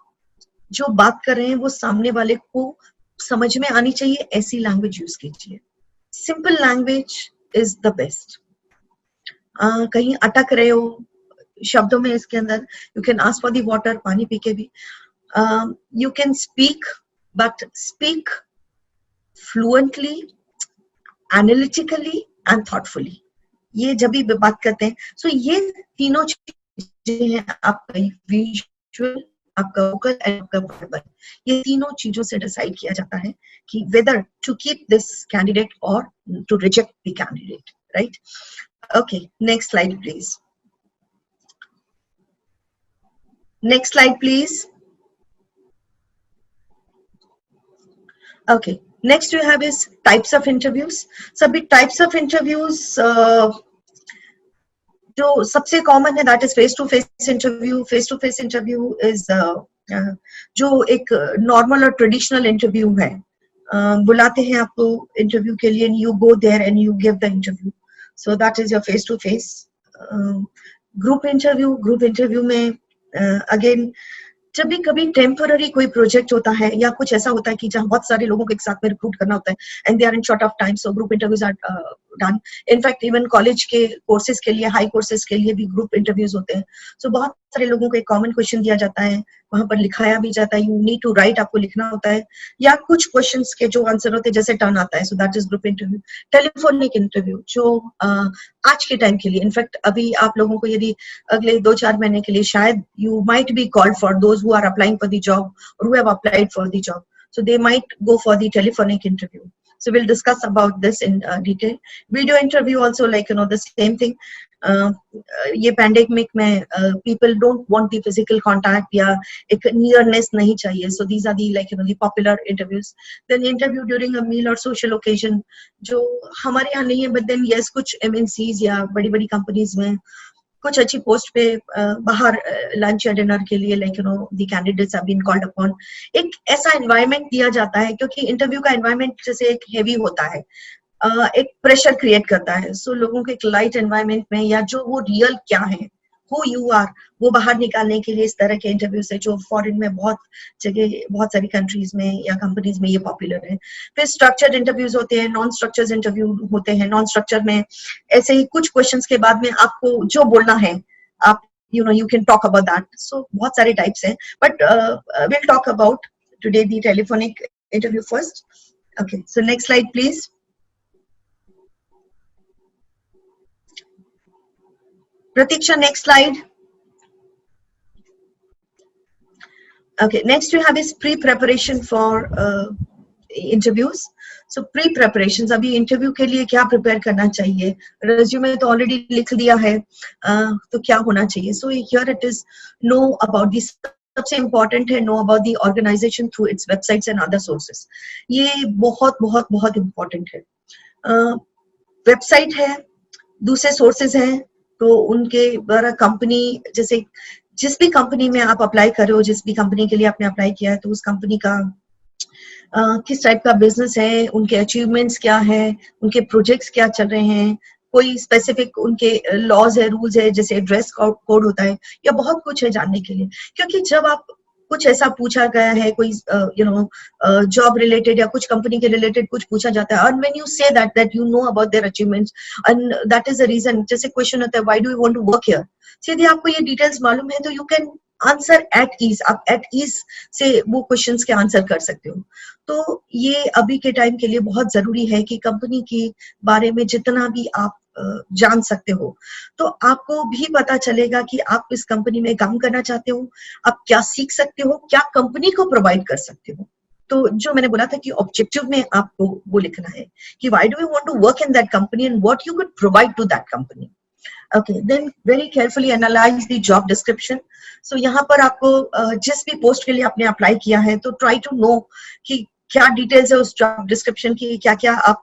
जो बात कर रहे हैं वो सामने वाले को समझ में आनी चाहिए, ऐसी लैंग्वेज यूज कीजिए. Simple language is the best. कहीं अटक रहे हो शब्दों में, इसके अंदर you can ask for the water, पानी पी के भी. You can speak, but speak fluently, analytically and thoughtfully. ये जब भी बात करते हैं, सो ये तीनों चीजें हैं, आपका विजुअल, आपका वोकल एंड आपका वर्बल. ये तीनों चीजों से डिसाइड किया जाता है कि whether to keep this candidate और to reject the candidate. Right. Okay, next slide please. Next slide, please. Okay. Next we have is types of interviews. So अभी types of interviews जो सबसे common है, that is face to face interview. Face to face interview is जो एक normal और traditional interview है. बुलाते हैं आपको interview के लिए, and you go there and you give the interview. So that is your face to face. Group interview में अगेन जब भी कभी टेम्पररी कोई प्रोजेक्ट होता है या कुछ ऐसा होता है कि जहाँ बहुत सारे लोगों को एक साथ में रिक्रूट करना होता है, and they are in short of time, so group interviews are done. In fact even college के कोर्सेज के लिए, हाई कोर्सेज के लिए भी ग्रुप इंटरव्यूज होते हैं. सो बहुत सारे लोगों को एक कॉमन क्वेश्चन दिया जाता है, वहां पर लिखाया भी जाता है, यू नीड टू राइट, आपको लिखना होता है, या कुछ क्वेश्चंस के जो आंसर होते हैं जैसे टर्न आता है. So that is group interview. Telephonic interview जो आज के टाइम के लिए, इनफैक्ट अभी आप लोगों को यदि अगले 2-4 महीने के लिए शायद you might be called for those who are applying for the job और who have applied for the job, so they might go for the telephonic interview. So we'll discuss about this in detail. Video interview also, like the same thing. ये pandemic में people don't want the physical contact या एक nearness नहीं चाहिए. So these are the the popular interviews. Then interview during a meal or social occasion जो हमारे यहाँ नहीं है, but then yes कुछ MNCs या बड़ी-बड़ी companies में कुछ अच्छी पोस्ट पे बाहर लंच या डिनर के लिए the candidates have been called upon. एक ऐसा एनवायरनमेंट दिया जाता है क्योंकि इंटरव्यू का एनवायरनमेंट जैसे एक हेवी होता है, एक प्रेशर क्रिएट करता है. सो लोगों के एक लाइट एनवायरनमेंट में, या जो वो रियल क्या है, हु यू आर, वो बाहर निकालने के लिए इस तरह के इंटरव्यूज है जो फॉरेन में बहुत जगह, बहुत सारी कंट्रीज में या कंपनीज में ये पॉपुलर है. फिर स्ट्रक्चर्ड इंटरव्यूज होते हैं, नॉन स्ट्रक्चर्ड इंटरव्यू होते हैं. नॉन स्ट्रक्चर में ऐसे ही कुछ क्वेश्चंस के बाद में आपको जो बोलना है आप you can talk about that. So बहुत सारे टाइप्स हैं, but we'll talk about today the telephonic interview first. Okay, so next slide please. Pratiksha, next slide. Okay, next we have is pre-preparation for interviews. So pre-preparations, अभी interview के लिए क्या prepare करना चाहिए. Resume तो already लिख दिया है, तो क्या होना चाहिए. So here it is, know about this. सबसे इम्पोर्टेंट है, know about the organization through its websites and other sources. ये बहुत बहुत बहुत इम्पोर्टेंट है. वेबसाइट है, दूसरे सोर्सेज हैं, तो उनके द्वारा कंपनी, जैसे जिस भी कंपनी में आप अप्लाई कर रहे हो, जिस भी कंपनी के लिए आपने अप्लाई किया है, तो उस कंपनी का किस टाइप का बिजनेस है, उनके अचीवमेंट्स क्या है, उनके प्रोजेक्ट्स क्या चल रहे हैं, कोई स्पेसिफिक उनके लॉज है, रूल्स है, जैसे ड्रेस कोड होता है, या बहुत कुछ है जानने के लिए। क्योंकि जब आप कुछ ऐसा पूछा गया है, कोई जॉब रिलेटेड या कुछ कंपनी के रिलेटेड कुछ पूछा जाता है, and when you say that you know about their achievements, and that is the reason, जैसे क्वेश्चन होता है why do you want to work here, यदि आपको ये डिटेल्स मालूम है तो you can answer at ease, आप एट ईज से वो क्वेश्चंस के आंसर कर सकते हो। तो ये अभी के टाइम के लिए बहुत जरूरी है कि कंपनी के बारे में जितना भी आप जान सकते हो, तो आपको भी पता चलेगा कि आप इस कंपनी में काम करना चाहते हो, आप क्या सीख सकते हो, क्या कंपनी को प्रोवाइड कर सकते हो। तो जो मैंने बोला था कि ऑब्जेक्टिव में आपको वो लिखना है कि why do you want to work in that company and what you could provide to that company. Okay, then very carefully analyze the job description. So यहाँ पर आपको जिस भी पोस्ट के लिए आपने अप्लाई किया है, तो try to know कि क्या डिटेल्स है उस जॉब डिस्क्रिप्शन की, क्या क्या आप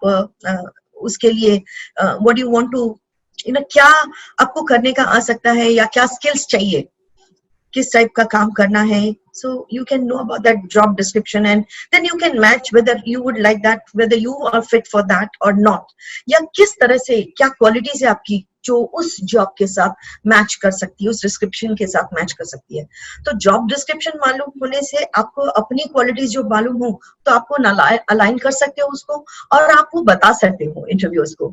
उसके लिए what you want to, क्या आपको करने का आ सकता है, या क्या स्किल्स चाहिए, किस टाइप का काम करना है। So you can know about that job description and then you can match whether you would like that, whether you are fit for that or not, या किस तरह से क्या क्वालिटीज है आपकी जो उस जॉब के साथ मैच कर सकती है, उस डिस्क्रिप्शन के साथ मैच कर सकती है। तो जॉब डिस्क्रिप्शन मालूम होने से आपको अपनी क्वालिटीज जो मालूम हो, तो आपको अलाइन कर सकते हो उसको, और आप वो बता सकते हो इंटरव्यूअर्स को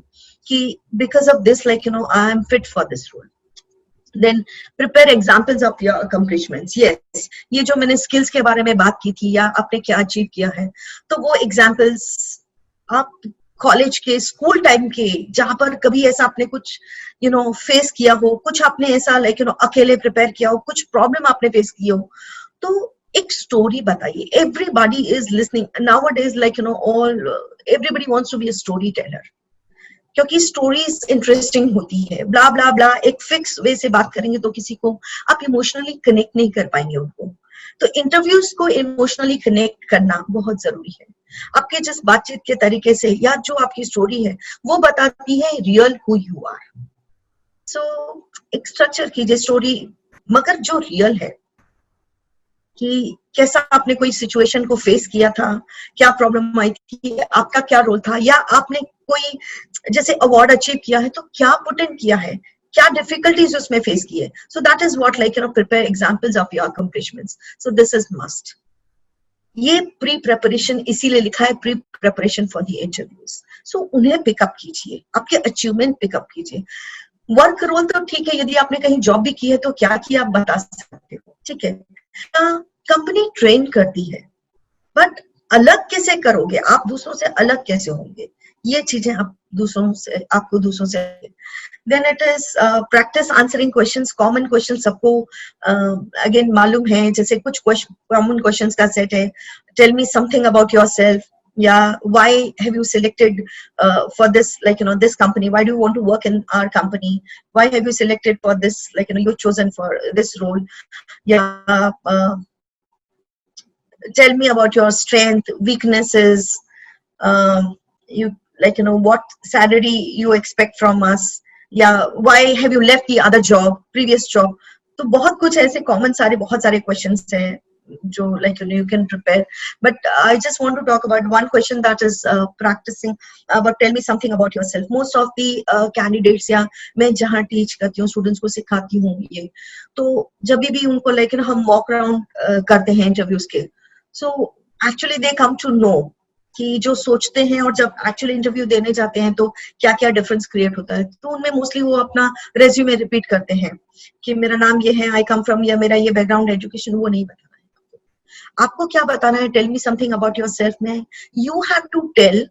कि because of this, like I am fit for this role. Then prepare examples of your accomplishments. Yes, ये जो मैंने skills के बारे में बात की थी, या आपने क्या अचीव किया है, तो वो examples आप कॉलेज के, स्कूल टाइम के, जहां पर कभी ऐसा आपने कुछ फेस किया हो, कुछ आपने ऐसा अकेले प्रिपेयर किया हो, कुछ प्रॉब्लम आपने फेस की हो, तो एक स्टोरी बताइए। Everybody is listening nowadays, all everybody wants to be a story teller, क्योंकि स्टोरीज इंटरेस्टिंग होती है। ब्ला ब्ला ब्ला एक फिक्स वे से बात करेंगे तो किसी को आप इमोशनली कनेक्ट नहीं कर पाएंगे उनको। तो इंटरव्यूज को इमोशनली कनेक्ट करना बहुत जरूरी है। आपके जिस बातचीत के तरीके से, या जो आपकी स्टोरी है, वो बताती है रियल हु यू आर। सो एक स्ट्रक्चर कीजिए स्टोरी, मगर जो रियल है, कि कैसा आपने कोई सिचुएशन को फेस किया था, क्या प्रॉब्लम आई थी, आपका क्या रोल था, या आपने कोई जैसे अवार्ड अचीव किया है तो क्या पुट इन किया है, क्या डिफिकल्टीज उसमें फेस की है। So that is what prepare examples of your accomplishments. So this is must. ये प्री प्रेपरेशन इसीलिए लिखा है, pre preparation for the interviews. So उन्हें पिकअप कीजिए, आपके अचीवमेंट पिकअप कीजिए। वर्क रोल तो ठीक है, यदि आपने कहीं जॉब भी की है तो क्या किया आप बता सकते हो, ठीक है। कंपनी ट्रेन करती है, बट अलग कैसे करोगे आप, दूसरों से अलग कैसे होंगे, ये चीजें आपको दूसरों से। Then it is practice answering questions, common question सबको अगेन मालूम है, जैसे कुछ कॉमन क्वेश्चंस का सेट है। Tell me something about yourself, yeah, why have you selected for this, this company, why do you want to work in our company, why have you selected for this, you're chosen for this role, yeah, tell me about your strength, weaknesses, you what salary you expect from us, yeah, why have you left the other job, previous job। तो बहुत कुछ ऐसे common बहुत सारे questions हैं जो you can prepare, but I just want to talk about one question that is practicing about tell me something about yourself। most of the candidates, या मैं जहाँ टीच करती हूँ स्टूडेंट्स को सिखाती हूँ, ये तो जब भी उनको हम वॉक अराउंड करते हैं इंटरव्यूज के, so actually they come to know कि जो सोचते हैं और जब एक्चुअली इंटरव्यू देने जाते हैं तो क्या क्या डिफरेंस क्रिएट होता है। तो उनमें मोस्टली वो अपना रेज्यूमे रिपीट करते हैं कि मेरा नाम ये है, आई कम फ्रॉम, या मेरा ये बैकग्राउंड एजुकेशन, वो नहीं बताना है। आपको क्या बताना है, tell me something about yourself में यू हैव टू टेल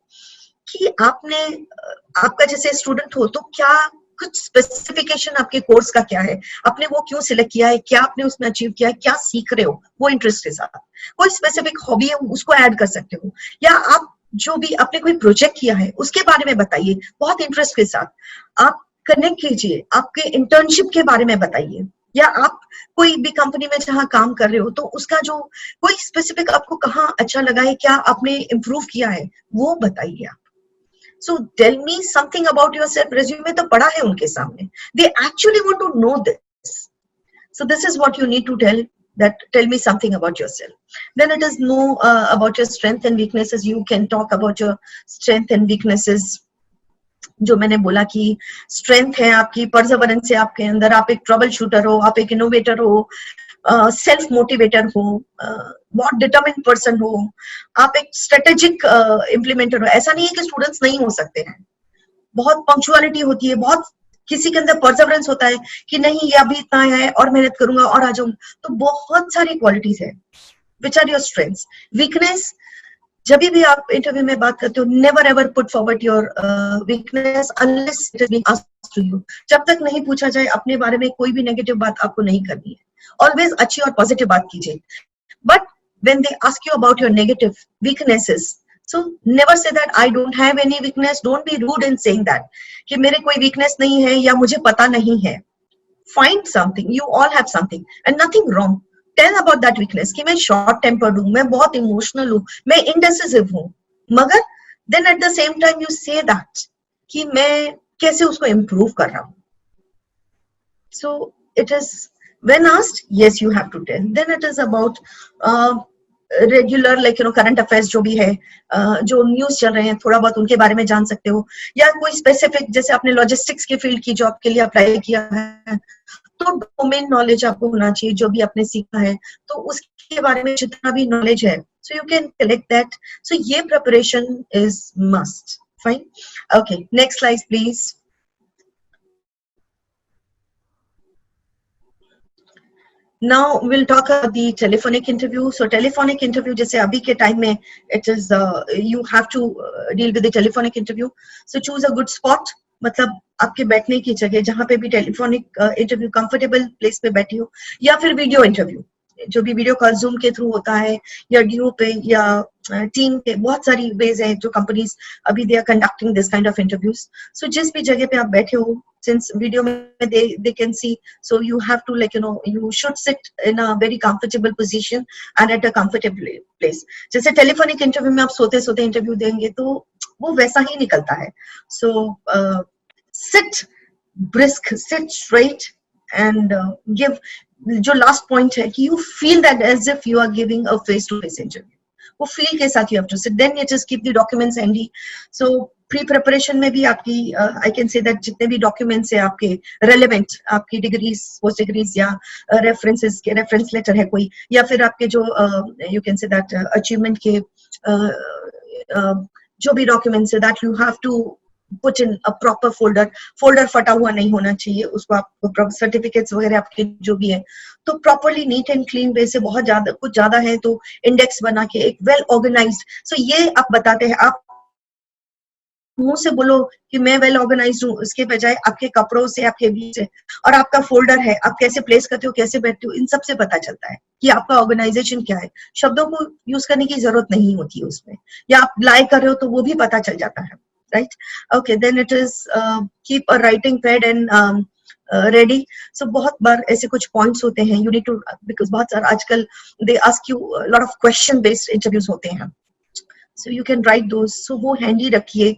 कि आपका जैसे स्टूडेंट हो तो क्या कुछ स्पेसिफिकेशन आपके कोर्स का क्या है, आपने वो क्यों सिलेक्ट किया है, क्या आपने उसमें अचीव किया है, क्या सीख रहे हो वो इंटरेस्ट के साथ। कोई स्पेसिफिक हॉबी है उसको ऐड कर सकते हो, या आप जो भी आपने कोई प्रोजेक्ट किया है उसके बारे में बताइए बहुत इंटरेस्ट के साथ। आप कनेक्ट कीजिए, आपके इंटर्नशिप के बारे में बताइए, या आप कोई भी कंपनी में जहां काम कर रहे हो तो उसका जो कोई स्पेसिफिक आपको कहाँ अच्छा लगा है, क्या आपने इम्प्रूव किया है, वो बताइए आप। So tell me something about yourself, resume तो पढ़ा है उनके सामने, they actually want to know this। So this is what you need to tell, that tell me something about yourself। Then it is know about your strength and weaknesses, you can talk about your strength and weaknesses, जो मैंने बोला कि strength है आपकी, Perseverance है आपके अंदर, आप एक ट्रबल शूटर हो, आप एक इनोवेटर हो, सेल्फ मोटिवेटर हो, बहुत डिटरमिन्ड पर्सन हो, आप एक स्ट्रेटेजिक इम्प्लीमेंटर हो। ऐसा नहीं है कि स्टूडेंट्स नहीं हो सकते हैं, बहुत पंक्चुअलिटी होती है, बहुत किसी के अंदर परसेवरेंस होता है कि नहीं ये अभी इतना है और मेहनत करूंगा और आ जाऊंगा। तो बहुत सारी क्वालिटीज है which are your strengths. Weakness, जब भी आप इंटरव्यू में बात करते हो, never ever put forward your weakness unless it is being asked to you. जब तक नहीं पूछा जाए अपने बारे में कोई भी नेगेटिव बात आपको नहीं करनी है, ऑलवेज अच्छी और पॉजिटिव बात कीजिए। But when they ask you about your negative weaknesses, so never say that I don't have any weakness. Don't be rude in saying that कि मेरे कोई weakness नहीं है या मुझे पता नहीं है। Find something, you all have something and nothing wrong. Tell about that weakness कि मैं short tempered हूँ, मैं बहुत emotional हूँ, मैं indecisive हूँ, मगर then at the same time you say that कि मैं कैसे उसको improve कर रहा हूँ। So it is when asked, yes you have to tell. Then it is about regular like you no current affairs जो भी है, जो न्यूज चल रहे हैं थोड़ा बहुत उनके बारे में जान सकते हो, या कोई स्पेसिफिक जैसे आपने लॉजिस्टिक्स के फील्ड की जॉब के लिए अप्लाई किया है तो डोमेन नॉलेज आपको होना चाहिए, जो भी आपने सीखा है तो उसके बारे में जितना भी नॉलेज है, so you can collect that. So ये preparation is must. Fine, okay, next slide please. Now we'll talk about the telephonic interview. So telephonic interview जैसे अभी के टाइम में it is you have to deal with the telephonic interview. So choose a good spot, मतलब आपके बैठने की जगह जहाँ पे भी टेलीफोनिक इंटरव्यू कंफर्टेबल प्लेस पे बैठी हो, या फिर वीडियो इंटरव्यू जो भी वीडियो कॉल जूम के थ्रू होता है या ड्यू पे या टीम पे, बहुत सारी वेज है जो कंपनीज अभी they are conducting this kind of interviews. So जिस भी जगह पे आप बैठे हो, since video mein they can see, so you have to like you know you should sit in a very comfortable position and at a comfortable place. जैसे telephonic interview में आप सोते सोते इंटरव्यू देंगे तो वो वैसा ही निकलता है। So sit brisk, sit straight and give, जो लास्ट पॉइंट है कि you feel that as if you are giving a face to face interview, वो फील के साथ you have to sit, then you just keep the documents handy. So pre preparation में भी आपकी I can say that जितने भी documents है आपके रेलेवेंट, आपकी डिग्रीज, पोस्ट डिग्रीज या रेफरेंसेस के रेफरेंस लेटर है कोई, या फिर आपके जो you can say that achievement के जो भी डॉक्यूमेंट्स है that you have to put in a proper folder. Folder फटा हुआ नहीं होना चाहिए, उसको आप सर्टिफिकेट्स वगैरह आपके जो भी है तो प्रॉपरली नीट एंड क्लीन वे से, बहुत ज्यादा कुछ ज्यादा है तो इंडेक्स बना के एक वेल ऑर्गेनाइज्ड। सो ये आप बताते हैं, आप मुंह से बोलो कि मैं वेल ऑर्गेनाइज्ड हूँ, उसके बजाय आपके कपड़ों से, आपके बीच से और आपका फोल्डर है, आप कैसे प्लेस करते हो, कैसे बैठते हो, इन सब से पता चलता है कि आपका ऑर्गेनाइजेशन क्या है। शब्दों को यूज करने की जरूरत नहीं होती है उसमें, या आप लाई कर रहे हो तो वो भी पता चल जाता है, right. Okay, then it is keep a writing pad and ready. So बहुत बार ऐसे कुछ पॉइंट्स होते हैं, यू नीड टू, बिकॉज बहुत सारा आजकल they ask you lot of question based interviews होते हैं, so you can write those, so वो handy रखिए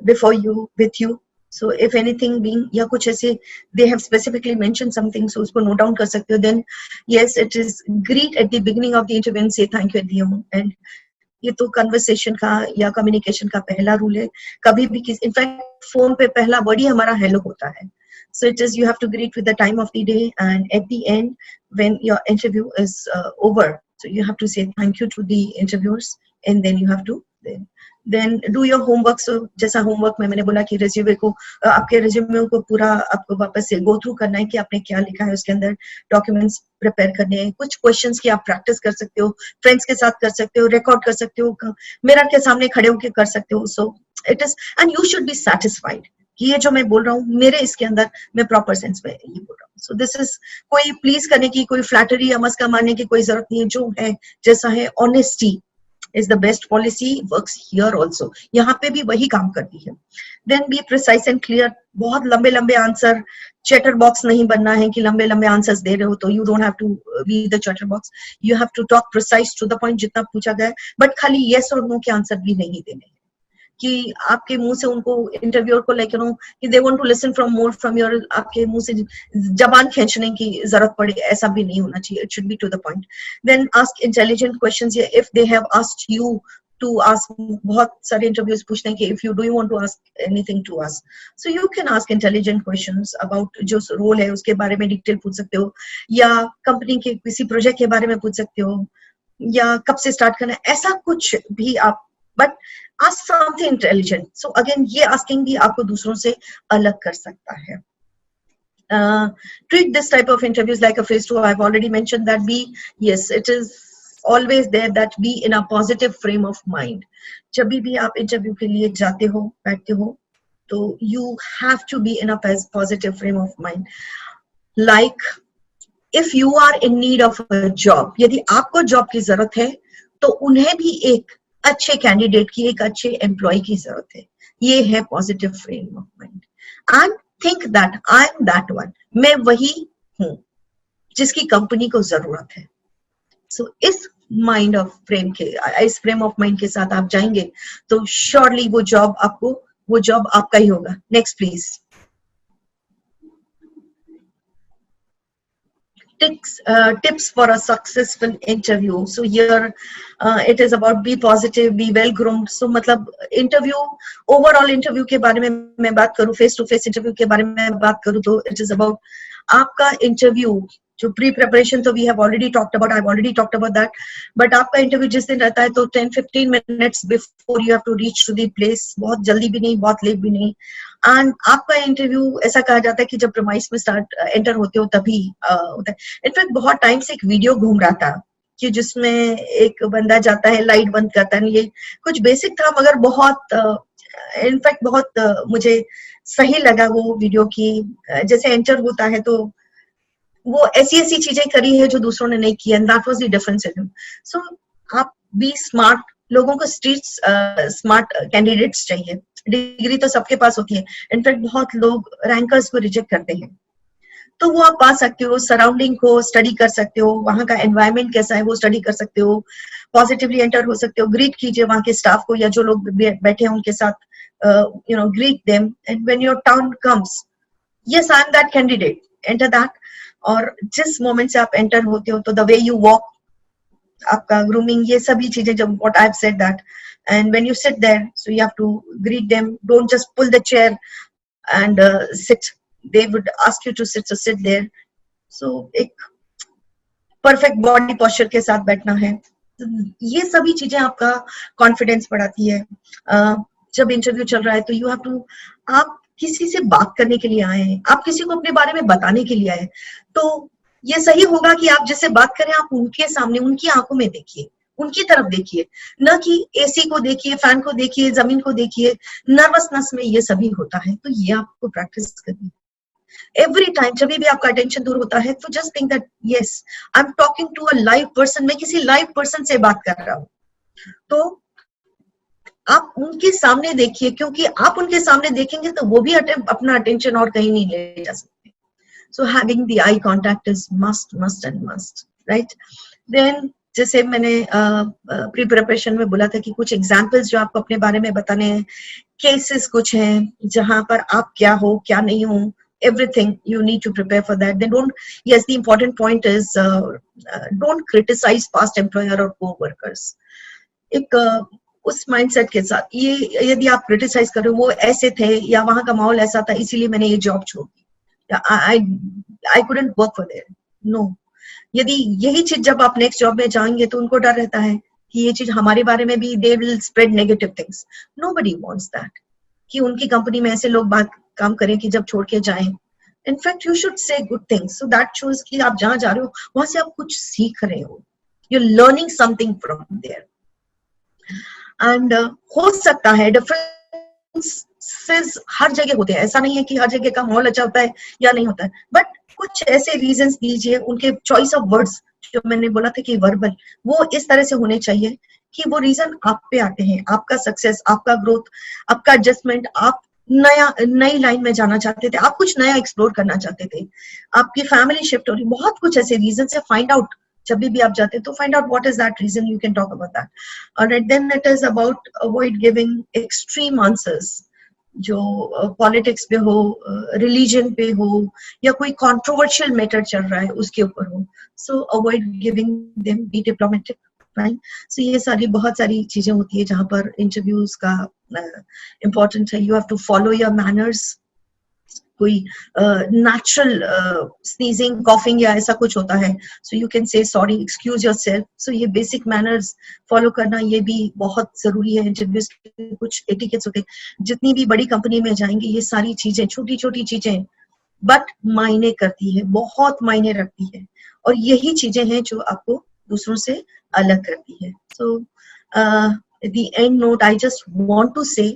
before you, with you. So if anything being या कुछ ऐसे they have specifically mentioned something, so उसको note down कर सकते हो। Then yes, it is greet at the beginning of the interview and say thank you at the end, and ये तो conversation का या कम्युनिकेशन का पहला रूल है। कभी भी किसी, इनफैक्ट फोन पे पहला वर्ड ही हमारा हेलो होता है। So it is you have to greet with the time of the day, and at the end when your interview is over, so you have to say thank you to the interviewers, and then you have to then do your homework. So जैसा homework में मैंने बोला कि resume को, आपके resume को पूरा आपको वापस से गो थ्रू करना है कि आपने क्या लिखा है उसके अंदर, डॉक्यूमेंट्स प्रिपेयर करने हैं, कुछ क्वेश्चंस की आप प्रैक्टिस कर सकते हो, फ्रेंड्स के साथ कर सकते हो, रिकॉर्ड कर सकते हो, मिरर के सामने खड़े होकर कर सकते हो। So it is, and you should be satisfied कि ये जो मैं बोल रहा हूँ मेरे इसके अंदर मैं प्रॉपर सेंस में ये बोल रहा हूँ। सो दिस इज, कोई प्लीज करने की, कोई फ्लैटरी या मस्का मारने की कोई जरूरत नहीं है, जो है जैसा है, honesty is the best policy, works here also, यहाँ पे भी वही काम करती है। Then be precise and clear, बहुत लंबे लंबे आंसर, चैटर बॉक्स नहीं बनना है कि लंबे लंबे आंसर्स दे रहे हो तो you don't have to be the chatter box, you have to talk precise to the point जितना पूछा गया है, बट खाली yes और no के आंसर भी नहीं देने कि आपके मुंह से उनको, इंटरव्यूअर को लाइक यू नो कि they want to listen from more from your, आपके मुंह से जबान खींचने की जरूरत पड़े, ऐसा भी नहीं होना चाहिए। It should be to the point. Then ask intelligent questions, if they have asked you to ask, बहुत सारे इंटरव्यूज पूछते हैं कि if you do you want to ask anything to us, so you can ask intelligent questions about जो role है उसके बारे में डिटेल पूछ सकते हो, या कंपनी के किसी प्रोजेक्ट के बारे में पूछ सकते हो, या कब से स्टार्ट करना है, ऐसा कुछ भी आप, but ask something intelligent. So again ये asking भी आपको दूसरों से अलग कर सकता है. Treat this type of interviews like a phase 2. I've already mentioned that. Yes, it is always there that be in a positive frame of mind. जब भी आप इंटरव्यू के लिए जाते हो, बैठते हो, तो you have to be in a positive frame of mind. Like if you are in need of a job, यदि आपको जॉब की जरूरत है, तो उन्हें भी एक अच्छे कैंडिडेट की, एक अच्छे एम्प्लॉय की जरूरत है. ये है positive frame of mind. And think that I am that one, मैं वही हूं जिसकी कंपनी को जरूरत है. सो इस माइंड ऑफ फ्रेम के, इस फ्रेम ऑफ माइंड के साथ आप जाएंगे तो श्योरली वो जॉब आपका ही होगा. Next please. Tips for a successful interview. So here it is about be positive, be well groomed. So मतलब interview, overall interview के बारे में मैं बात करूँ, face to face interview के बारे में बात करूँ, तो it is about आपका interview जो प्री प्रिपरेशन, तो we have already talked about, I have already talked about that. But आपका इंटरव्यू जिस दिन रहता है तो 10-15 minutes before you have to reach to the place. बहुत जल्दी भी नहीं, बहुत लेट भी नहीं. एंड आपका इंटरव्यू ऐसा कहा जाता है कि जब प्रीमाइस में एंटर होते हो तभी होता है. इनफैक्ट बहुत टाइम से एक वीडियो घूम रहा था कि जिसमें एक बंदा जाता है, लाइट बंद करता है. ये कुछ बेसिक था मगर बहुत इनफैक्ट बहुत मुझे सही लगा वो वीडियो की. जैसे एंटर होता है तो वो ऐसी चीजें करी है जो दूसरों ने नहीं किया. And that was the difference in him. So आप बी स्मार्ट. लोगों को स्ट्रीट स्मार्ट कैंडिडेट्स चाहिए. डिग्री तो सबके पास होती है. इनफैक्ट बहुत लोग रैंकर्स को रिजेक्ट करते हैं, तो वो आप पा सकते हो. सराउंडिंग को स्टडी कर सकते हो, वहां का एनवायरनमेंट कैसा है वो स्टडी कर सकते हो. पॉजिटिवली एंटर हो सकते हो. ग्रीट कीजिए वहां के स्टाफ को या जो लोग बैठे हैं उनके साथ. Greet them. And when your turn comes, yes I am that candidate, enter that. और जिस मोमेंट से आप एंटर होते हो तो द वे यू वॉक, आपका ग्रूमिंग, ये सभी चीजें, जब what I have said that. And when you sit there, so you have to greet them. Don't just pull the chair and sit. They would ask you to sit, so sit there. सो एक perfect body posture के साथ बैठना है. ये सभी चीजें आपका confidence बढ़ाती है. जब इंटरव्यू चल रहा है तो यू हैव टू, आप किसी से बात करने के लिए आए हैं, आप किसी को अपने बारे में बताने के लिए आए, तो ये सही होगा कि आप जिससे बात करें आप उनके सामने, उनकी आंखों में देखिए, उनकी तरफ देखिए, न कि एसी को देखिए, फैन को देखिए, जमीन को देखिए. नर्वसनेस में ये सभी होता है, तो ये आपको प्रैक्टिस करनी है. एवरी टाइम जब भी आपका अटेंशन दूर होता है तो just think that yes I am talking to a live person. मैं किसी लाइव पर्सन से बात कर रहा हूँ. तो आप उनके सामने देखिए, क्योंकि आप उनके सामने देखेंगे तो वो भी अपना अटेंशन और कहीं नहीं ले जा सकते. So having the eye contact is must and must, right. Then जैसे मैंने प्री प्रिपरेशन में बोला था कि कुछ एग्जांपल्स जो आपको अपने बारे में बताने हैं, केसेस कुछ हैं जहां पर आप क्या हो क्या नहीं हो, everything you need to prepare for that. Then the important point is don't criticize past employer or co-workers. एक उस माइंडसेट के साथ, ये यदि आप क्रिटिसाइज कर रहे हो वो ऐसे थे या वहां का माहौल ऐसा था इसीलिए मैंने ये जॉब छोड़ दी, या I couldn't work for there. No. यदि यही चीज जब आप नेक्स्ट जॉब में जाएंगे तो उनको डर रहता है कि ये चीज हमारे बारे में भी, they will spread negative things. Nobody wants that कि उनकी कंपनी में ऐसे लोग काम करें कि जब छोड़ के जाएं. In fact you should say good things, so that shows कि आप जहां जा रहे हो वहां से आप कुछ सीख रहे हो. You are learning something from there. And हो सकता है डिफरेंसेस हर जगह होते हैं. ऐसा नहीं है कि हर जगह का माहौल अच्छा होता है या नहीं होता है, बट कुछ ऐसे रीजंस दीजिए. उनके चॉइस ऑफ वर्ड्स जो मैंने बोला था कि वर्बल, वो इस तरह से होने चाहिए कि वो रीजन आप पे आते हैं. आपका सक्सेस, आपका ग्रोथ, आपका एडजस्टमेंट, आप नई लाइन में जाना चाहते थे, आप कुछ नया एक्सप्लोर करना चाहते थे, आपकी फैमिली शिफ्ट हो रही, बहुत कुछ ऐसे रीजन से फाइंड आउट. जब भी आप जाते हैं तो find out what is that reason, you can talk about that. Alright, then it is about avoid giving extreme answers जो पॉलिटिक्स पे हो, रिलीजन पे हो, या कोई कंट्रोवर्शियल मैटर चल रहा है उसके ऊपर हो. So avoid giving them, be diplomatic. Right. So ये सारी बहुत सारी चीजें होती है जहाँ पर इंटरव्यूज का इम्पोर्टेंट है. You have to follow your manners. कोई नेचुरल स्नीजिंग कॉफिंग या ऐसा कुछ होता है, so you can say sorry, excuse yourself. So ये बेसिक मैनर्स फॉलो करना ये भी बहुत जरूरी है. इंटरव्यूज के कुछ एटिकेट्स होते हैं. जितनी भी बड़ी कंपनी में जाएंगे ये सारी चीजें, छोटी छोटी चीजें, बट मायने करती है, बहुत मायने रखती है. और यही चीजें हैं जो आपको दूसरों से अलग करती है. सो the end note, I just want to say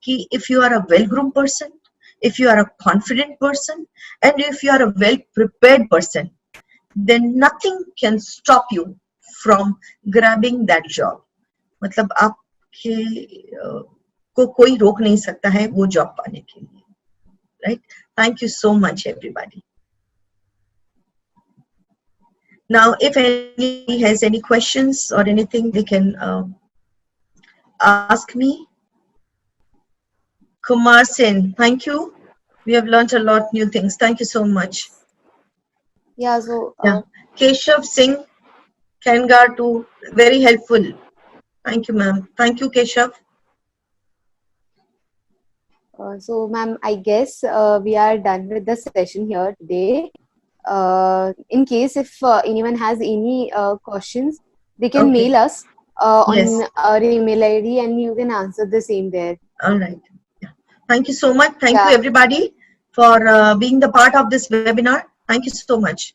कि if you are a well-groomed person, if you are a confident person, and if you are a well-prepared person, then nothing can stop you from grabbing that job. मतलब आपके को कोई रोक नहीं सकता है वो जॉब पाने के लिए. Right? Thank you so much, everybody. Now, if anybody has any questions or anything, they can ask me. Kumar Sen, thank you. We have learned a lot new things. Thank you so much. Yeah, so Yeah. Keshav Singh, Kangar too, very helpful. Thank you, ma'am. Thank you, Keshav. So ma'am, I guess we are done with the session here today. In case if anyone has any questions, they can Okay. mail us on Yes. our email ID and you can answer the same there. All right. Yeah. Thank you so much. Thank Yeah. you, everybody, for being the part of this webinar. Thank you so much.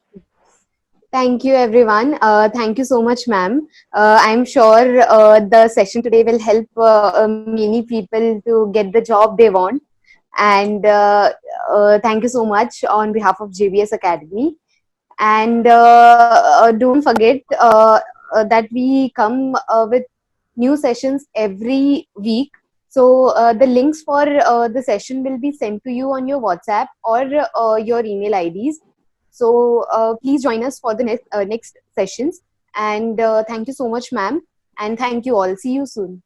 Thank you, everyone. Thank you so much, ma'am. I'm sure the session today will help many people to get the job they want. And thank you so much on behalf of JBS Academy. And don't forget that we come with new sessions every week. So the links for the session will be sent to you on your WhatsApp or your email IDs. So please join us for the next sessions. And thank you so much, ma'am. And thank you all. See you soon.